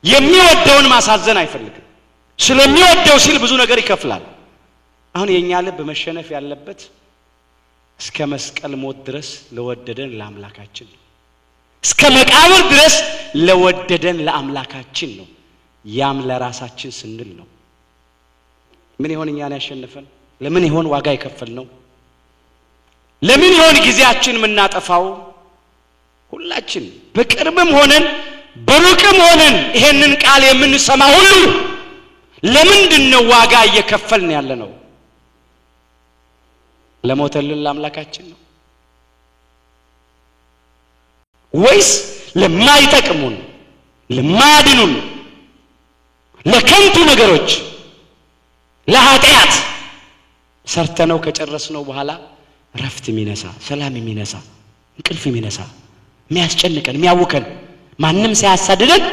S1: የሚወደውን ማሳዘን አይፈልግም ስለሚወደው ሲል ብዙ ነገር ይከፍላል አሁን የኛ ልብ መሸነፍ ያለበት እስከ መስቀል ሞት ድረስ ለወደደን ለአምላካችን ነው እስከ መቃብር ድረስ ለወደደን ለአምላካችን ነው ያም ለራሳችን ስንል ነው። ምን ይሆን እኛን ያሸነፈን? ለምን ይሆን ዋጋ የከፈልነው? ለምን ይሆን ጊዜያችን የምናጠፋው? ሁላችን በቅርብም ሆነን በሩቅም ሆነን ይሄንን ቃል የምንሰማ ሁሉ ለምንድነው ዋጋ እየከፈልን ያለነው? ለሞተልን ለአምላካችን ነው ወይስ ለማይጠቅሙን ለማያድኑን ለከንቱ ነገሮች ለኃጢአት ሰርተነው ከጨረስነው በኋላ ረፍት የሚነሳ ሰላም የሚነሳ እንቅልፍ የሚነሳ የሚያስጨንቀን የሚያውከን ማንንም ሳያሳድደን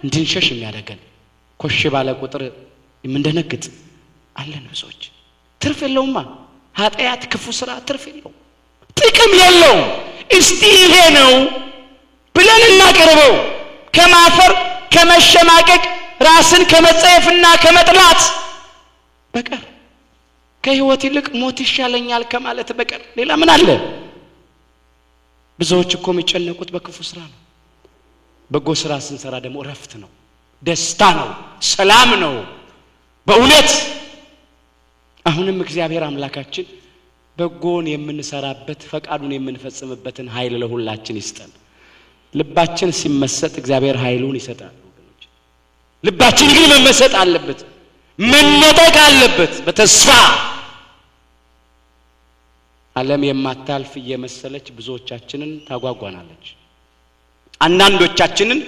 S1: እንድንሸሽ የሚያደርገን ኮሽ ባለ ቁጥር የምንደነግጥ አለን ብዙዎች? ትርፍ የለውማ ኃጢአት ክፉ ስራ ትርፍ የለውም ጥቅም የለውም። እስቲ ይሄ ነው ብለን እናቀርበው ከማፈር ከመሸማቀቅ ራስን ከመጸየፍና ከመጥላት በቀር ከህይወት ይልቅ ሞት ይሻለኛል ከማለት በቀር ሌላ ምን አለ? ብዙዎች እኮ የሚጨነቁት በክፉ ስራ ነው። በጎ ስራ ስንሰራ ደግሞ ረፍት ነው፣ ደስታ ነው፣ ሰላም ነው። በእውነት አሁንም እግዚአብሔር አምላካችን በጎን የምንሰራበት ፈቃዱን የምንፈጽምበትን ኃይል ለሁላችን ይስጠን። ልባችን ሲመሰጥ እግዚአብሔር ኃይሉን ይሰጣል ወገኖች። ልባችን ግን መመሰጥ አለበት፣ መነጠቅ አለበት በተስፋ። ዓለም የማታልፍ እየመሰለች ብዙዎቻችንን ታጓጓናለች። አንዳንዶቻችንን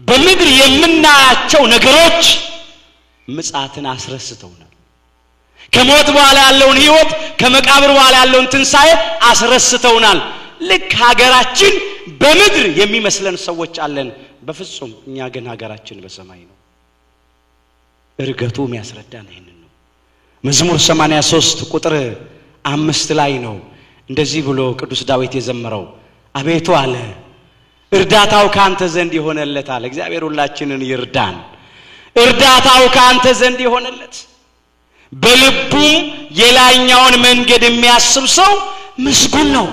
S1: በምድር የምናያቸው ነገሮች ምጽአትን አስረስተውናል። ከሞት በኋላ ያለውን ህይወት ከመቃብር በኋላ ያለውን ትንሳኤ አስረስተውናል። ልክ ሀገራችን በምድር የሚመስለን ሰዎች አለን። በፍጹም እኛ ግን ሀገራችን በሰማይ ነው። እርገቱ የሚያስረዳን ይሄንን ነው። መዝሙር 83 ቁጥር 5 ላይ ነው እንደዚህ ብሎ ቅዱስ ዳዊት የዘመረው። አቤቱ አለ እርዳታው ካንተ ዘንድ ይሆነለታል። እግዚአብሔር ሁላችንን ይርዳን። እርዳታው ካንተ ዘንድ ይሆነለት። በልቡ የላይኛውን መንገድ የሚያስብ ሰው ምስጉን ነው።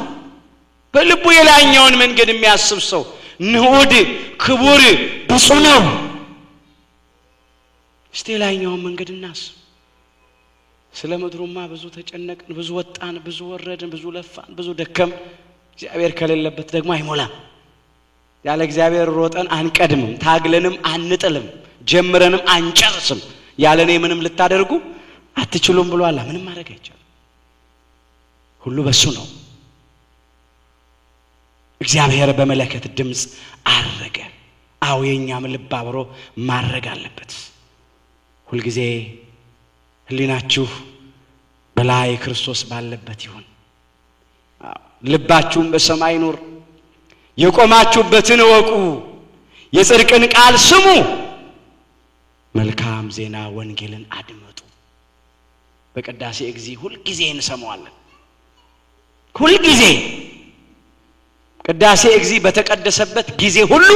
S1: በልቡ የላይኛውን መንገድ የሚያስብ ሰው ንዑድ ክቡር ብፁዕ ነው። እስቲ የላይኛውን መንገድ እናስብ። ስለ ምድሩማ ብዙ ተጨነቅን፣ ብዙ ወጣን፣ ብዙ ወረድን፣ ብዙ ለፋን፣ ብዙ ደከም። እግዚአብሔር ከሌለበት ደግሞ አይሞላም። ያለ እግዚአብሔር ሮጠን አንቀድምም፣ ታግለንም አንጥልም፣ ጀምረንም አንጨርስም። ያለኔ ምንም ልታደርጉ አትችሉም ብሏል። ምንም ማድረግ አይቻልም። ሁሉ በሱ ነው። እግዚአብሔር በመለከት ድምጽ አረገ። አው የኛም ልብ አብሮ ማረግ አለበት። ሁሉ ጊዜ ህሊናችሁ በላይ ክርስቶስ ባለበት ይሁን። ልባችሁም በሰማይ ኑር። የቆማችሁበትን ወቁ። የጽድቅን ቃል ስሙ። መልካም ዜና ወንጌልን አድምጡ። በቅዳሴ እግዚ ሁሉ ጊዜ እንሰማዋለን። ሁሉ ጊዜ ቅዳሴ እግዚ በተቀደሰበት ጊዜ ሁሉ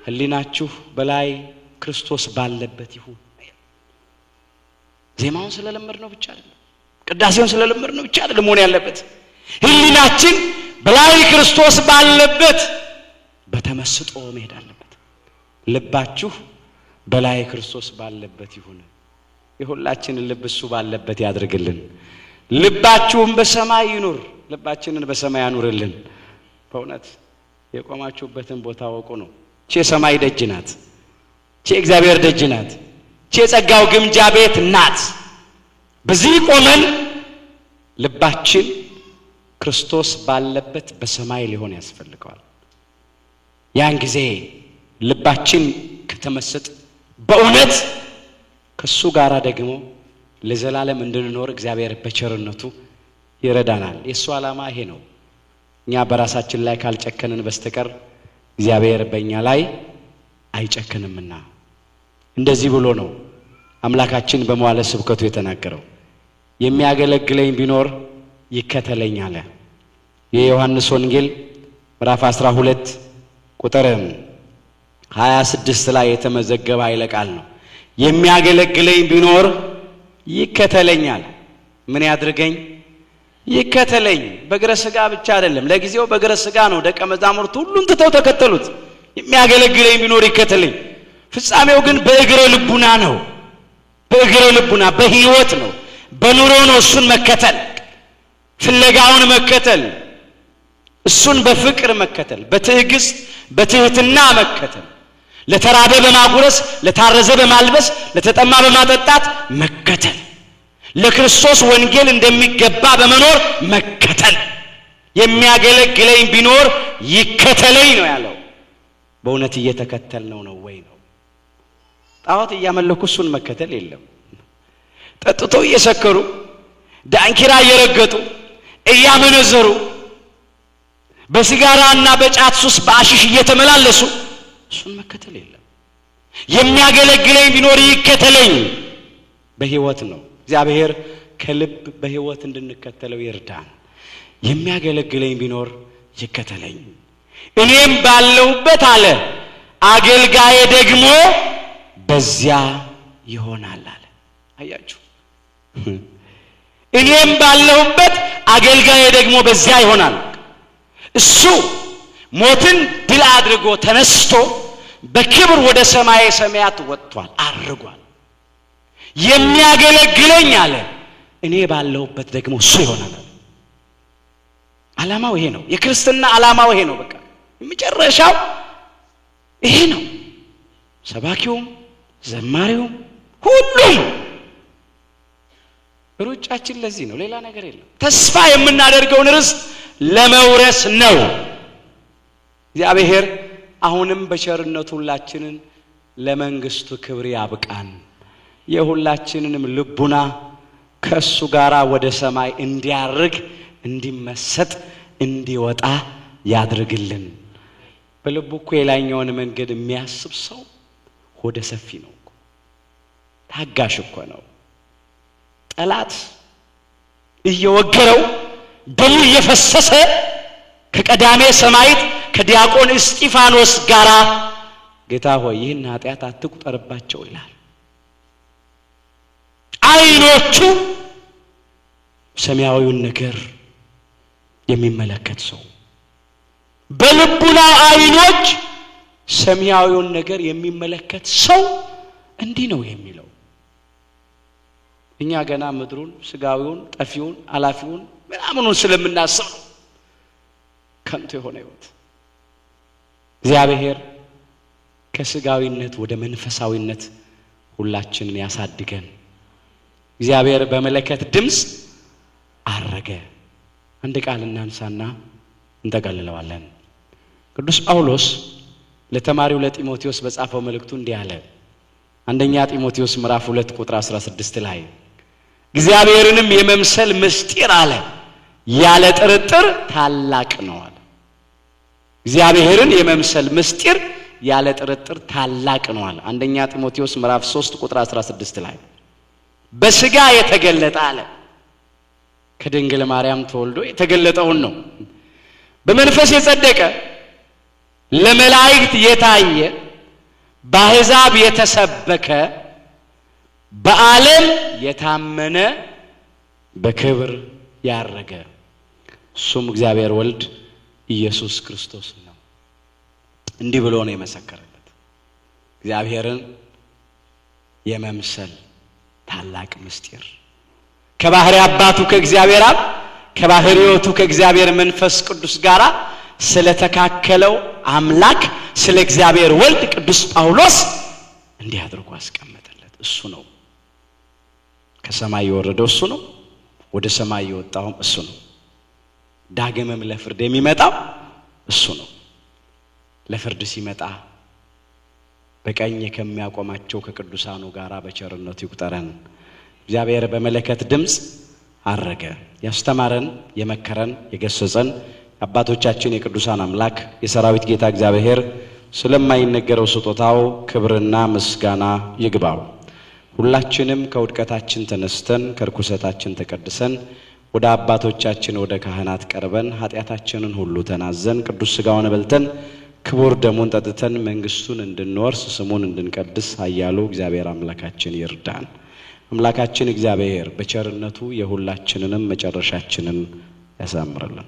S1: ህሊናችሁ በላይ ክርስቶስ ባለበት ይሁን። ዜማውን ስለለመድነው ብቻ አይደለም፣ ቅዳሴውን ስለለመድነው ብቻ አይደለም መሆን ያለበት። ህሊናችን በላይ ክርስቶስ ባለበት በተመስጦ መሄድ አለበት። ልባችሁ በላይ ክርስቶስ ባለበት ይሁን። የሁላችንን ልብ እሱ ባለበት ያድርግልን። ልባችሁም በሰማይ ይኑር። ልባችንን በሰማይ ያኑርልን። በእውነት የቆማችሁበትን ቦታ ወቁ ነው። የሰማይ ደጅ ናት። የእግዚአብሔር ደጅ ናት። የጸጋው ግምጃ ቤት ናት። በዚህ ቆመን ልባችን ክርስቶስ ባለበት በሰማይ ሊሆን ያስፈልገዋል። ያን ጊዜ ልባችን ከተመሰጠ በእውነት ከሱ ጋር ደግሞ ለዘላለም እንድንኖር እግዚአብሔር በቸርነቱ ይረዳናል። የሱ ዓላማ ይሄ ነው። እኛ በራሳችን ላይ ካልጨከንን በስተቀር እግዚአብሔር በእኛ ላይ አይጨክንምና። እንደዚህ ብሎ ነው አምላካችን በመዋዕለ ስብከቱ የተናገረው። የሚያገለግለኝ ቢኖር ይከተለኝ አለ። የዮሐንስ ወንጌል ምዕራፍ 12 ቁጥር 26 ላይ የተመዘገበ ኃይለ ቃል ነው። የሚያገለግለኝ ቢኖር ይከተለኛል። ምን ያድርገኝ? ይከተለኝ። በእግረ ሥጋ ብቻ አይደለም። ለጊዜው በእግረ ሥጋ ነው ደቀ መዛሙርቱ ሁሉን ትተው ተከተሉት። የሚያገለግለኝ ቢኖር ይከተለኝ። ፍጻሜው ግን በእግረ ልቡና ነው። በእግረ ልቡና በህይወት ነው፣ በኑሮ ነው። እሱን መከተል፣ ፍለጋውን መከተል፣ እሱን በፍቅር መከተል፣ በትዕግስት በትህትና መከተል፣ ለተራበ በማጉረስ ለታረዘ በማልበስ ለተጠማ በማጠጣት መከተል፣ ለክርስቶስ ወንጌል እንደሚገባ በመኖር መከተል። የሚያገለግለኝ ቢኖር ይከተለኝ ነው ያለው። በእውነት እየተከተልነው ነው ወይ ነው? ጣዖት እያመለኩ እሱን መከተል የለም። ጠጥተው እየሰከሩ ዳንኪራ እየረገጡ እያመነዘሩ በሲጋራና በጫት ሱስ በአሽሽ እየተመላለሱ እሱን መከተል የለም። የሚያገለግለኝ ቢኖር ይከተለኝ በህይወት ነው። እግዚአብሔር ከልብ በህይወት እንድንከተለው ይርዳን። የሚያገለግለኝ ቢኖር ይከተለኝ፣ እኔም ባለሁበት አለ አገልጋዬ ደግሞ በዚያ ይሆናል አለ። አያችሁ፣ እኔም ባለሁበት አገልጋዬ ደግሞ በዚያ ይሆናል። እሱ ሞትን ድል አድርጎ ተነስቶ በክብር ወደ ሰማየ ሰማያት ወጥቷል፣ አርጓል። የሚያገለግለኝ አለ እኔ ባለሁበት ደግሞ እሱ ይሆናል። ዓላማው ይሄ ነው። የክርስትና ዓላማው ይሄ ነው። በቃ የመጨረሻው ይሄ ነው። ሰባኪውም ዘማሪውም ሁሉም ሩጫችን ለዚህ ነው፣ ሌላ ነገር የለም። ተስፋ የምናደርገውን ርስት ለመውረስ ነው። እግዚአብሔር አሁንም በቸርነቱ ሁላችንን ለመንግስቱ ክብር ያብቃን። የሁላችንንም ልቡና ከሱ ጋራ ወደ ሰማይ እንዲያርግ እንዲመሰጥ እንዲወጣ ያድርግልን። በልቡ እኮ የላይኛውን መንገድ የሚያስብ ሰው ሆደ ሰፊ ነው እኮ፣ ታጋሽ እኮ ነው። ጠላት እየወገረው ደሙ እየፈሰሰ ከቀዳሜ ሰማዕት ከዲያቆን እስጢፋኖስ ጋራ ጌታ ሆይ ይህን ኃጢአት አትቁጠርባቸው ይላል። አይኖቹ ሰማያዊውን ነገር የሚመለከት ሰው፣ በልቡና አይኖች ሰማያዊውን ነገር የሚመለከት ሰው እንዲህ ነው የሚለው። እኛ ገና ምድሩን ስጋዊውን ጠፊውን አላፊውን ምናምኑን ስለምናስብ ነው ከንቱ የሆነ ሕይወት። እግዚአብሔር ከስጋዊነት ወደ መንፈሳዊነት ሁላችንን ያሳድገን። እግዚአብሔር በመለከት ድምጽ አረገ። አንድ ቃል እናንሳና እንጠቀልለዋለን። ቅዱስ ጳውሎስ ለተማሪው ለጢሞቴዎስ በጻፈው መልእክቱ እንዲህ አለ። አንደኛ ጢሞቴዎስ ምዕራፍ 2 ቁጥር 16 ላይ እግዚአብሔርንም የመምሰል ምስጢር አለ ያለ ጥርጥር ታላቅ ነው አለ። እግዚአብሔርን የመምሰል ምስጢር ያለ ጥርጥር ታላቅ ነው አለ። አንደኛ ጢሞቴዎስ ምዕራፍ 3 ቁጥር 16 ላይ በስጋ የተገለጠ አለ ከድንግል ማርያም ተወልዶ የተገለጠውን ነው። በመንፈስ የጸደቀ ለመላእክት የታየ በአሕዛብ የተሰበከ በዓለም የታመነ በክብር ያረገ እሱም እግዚአብሔር ወልድ ኢየሱስ ክርስቶስ ነው። እንዲህ ብሎ ነው የመሰከረበት። እግዚአብሔርን የመምሰል ታላቅ ምስጢር ከባህሪ አባቱ ከእግዚአብሔር አብ ከባህሪዎቱ ከእግዚአብሔር መንፈስ ቅዱስ ጋራ ስለተካከለው አምላክ ስለ እግዚአብሔር ወልድ ቅዱስ ጳውሎስ እንዲህ አድርጎ አስቀመጠለት። እሱ ነው ከሰማይ የወረደው፣ እሱ ነው ወደ ሰማይ የወጣው፣ እሱ ነው ዳግምም ለፍርድ የሚመጣው እሱ ነው። ለፍርድ ሲመጣ በቀኝ ከሚያቆማቸው ከቅዱሳኑ ጋራ በቸርነቱ ይቁጠረን። እግዚአብሔር በመለከት ድምጽ አረገ። ያስተማረን የመከረን የገሰጸን አባቶቻችን የቅዱሳን አምላክ የሰራዊት ጌታ እግዚአብሔር ስለማይነገረው ስጦታው ክብርና ምስጋና ይግባው። ሁላችንም ከውድቀታችን ተነስተን ከርኩሰታችን ተቀድሰን ወደ አባቶቻችን ወደ ካህናት ቀርበን ኃጢአታችንን ሁሉ ተናዘን ቅዱስ ሥጋውን በልተን ክቡር ደሙን ጠጥተን መንግስቱን እንድንወርስ ስሙን እንድንቀድስ ኃያሉ እግዚአብሔር አምላካችን ይርዳን። አምላካችን እግዚአብሔር በቸርነቱ የሁላችንንም መጨረሻችንን ያሳምርልን።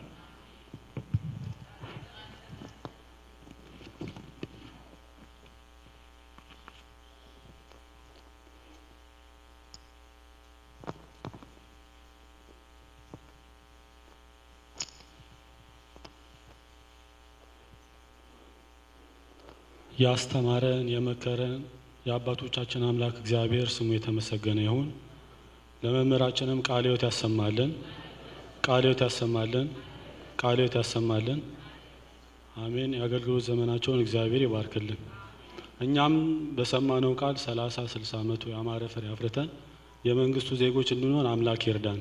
S2: ያስተማረን የመከረን የአባቶቻችን አምላክ እግዚአብሔር ስሙ የተመሰገነ ይሁን። ለመምህራችንም ቃለ ሕይወት ያሰማልን፣ ቃለ ሕይወት ያሰማልን፣ ቃለ ሕይወት ያሰማልን። አሜን። የአገልግሎት ዘመናቸውን እግዚአብሔር ይባርክልን። እኛም በሰማነው ቃል 30 60 ዓመቱ ያማረ ፍሬ አፍርተን የመንግስቱ ዜጎች እንድንሆን አምላክ ይርዳን።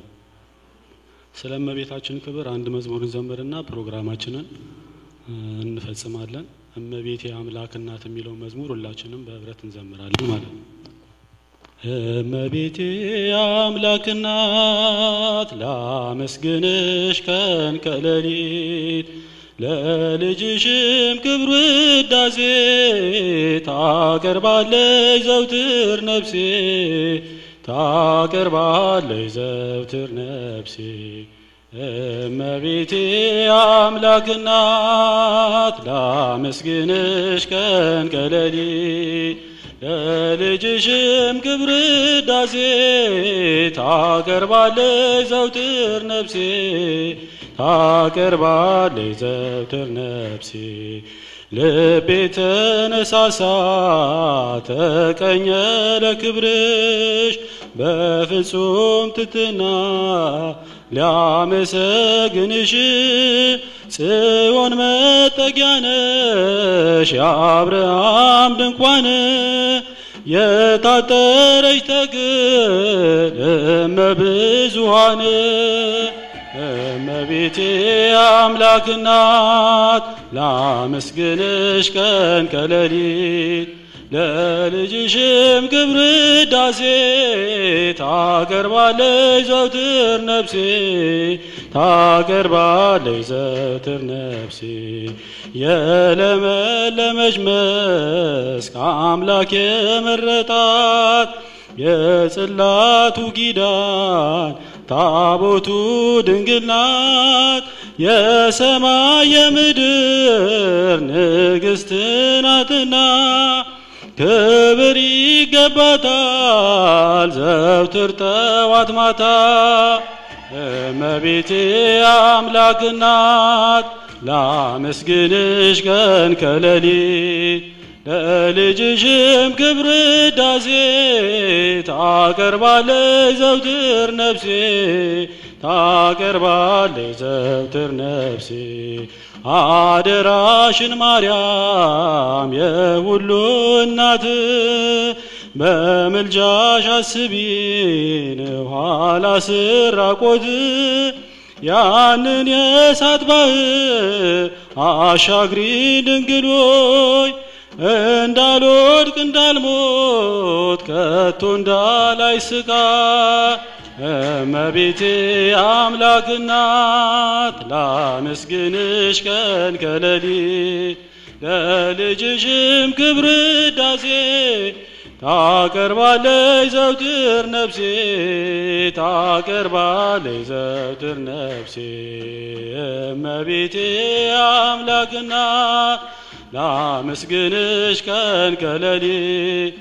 S2: ስለ እመቤታችን ክብር አንድ መዝሙር እንዘምርና ፕሮግራማችንን እንፈጽማለን። እመቤቴ አምላክ እናት የሚለው መዝሙር ሁላችንም በህብረት እንዘምራለን ማለት ነው። እመቤቴ አምላክ እናት ላመስግንሽ ቀን ከሌሊት ለልጅሽም ክብር ውዳሴ ታቀርባለች ዘውትር ነፍሴ ታቀርባለች ዘውትር ነፍሴ። እመቤቴ አምላክ እናት ላመስግንሽ ቀን ከሌሊት ለልጅሽም ክብር ውዳሴ ታቀርባለች ዘውትር ነፍሴ ታቀርባለች ዘውትር ነፍሴ። ልቤ ተነሳሳ ተቀኘ ለክብርሽ በፍጹም ትሕትና ሊያመሰግንሽ። ጽዮን መጠጊያ ነሽ የአብርሃም ድንኳን የታጠረች ተክል እመብዙኃን። እመቤቴ አምላክ እናት ላመስግንሽ ቀን ከሌሊት ለልጅሽም ክብር ውዳሴ ታቀርባለች ዘውትር ነፍሴ ታቀርባለች ዘውትር ነፍሴ። የለመለመች መስክ አምላክ የመረጣት የጽላቱ ኪዳን ታቦቱ ድንግል ናት። የሰማይ የምድር ንግሥት ናትና ክብር ይገባታል ዘውትር ጠዋት ማታ። እመቤቴ አምላክ እናት ላመስግንሽ ቀን ከሌሊት ለልጅሽም ክብር ውዳሴ ታቀርባለች ዘውትር ነፍሴ ታቀርባለች ዘውትር ነፍሴ። አደራሽን ማርያም የሁሉ እናት በምልጃሽ አስቢን ኋላ ስራቆት። ያንን የእሳት ባህር አሻግሪ ድንግል ሆይ እንዳልወድቅ እንዳልሞት ከቶ እንዳላይ ስቃይ። እመቤቴ አምላክ እናት ላመስግንሽ ቀን ከሌሊት ለልጅሽም ክብር ውዳሴ ታቀርባለች ዘውትር ነፍሴ ታቀርባለች ዘውትር ነፍሴ። እመቤቴ አምላክ እናት ላመስግንሽ ቀን ከሌሊት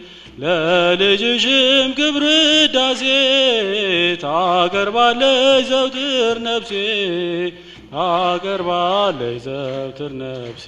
S2: ለልጅሽም ክብር ውዳሴ ታቀርባለች ዘውትር ነፍሴ ታቀርባለች ዘውትር ነፍሴ።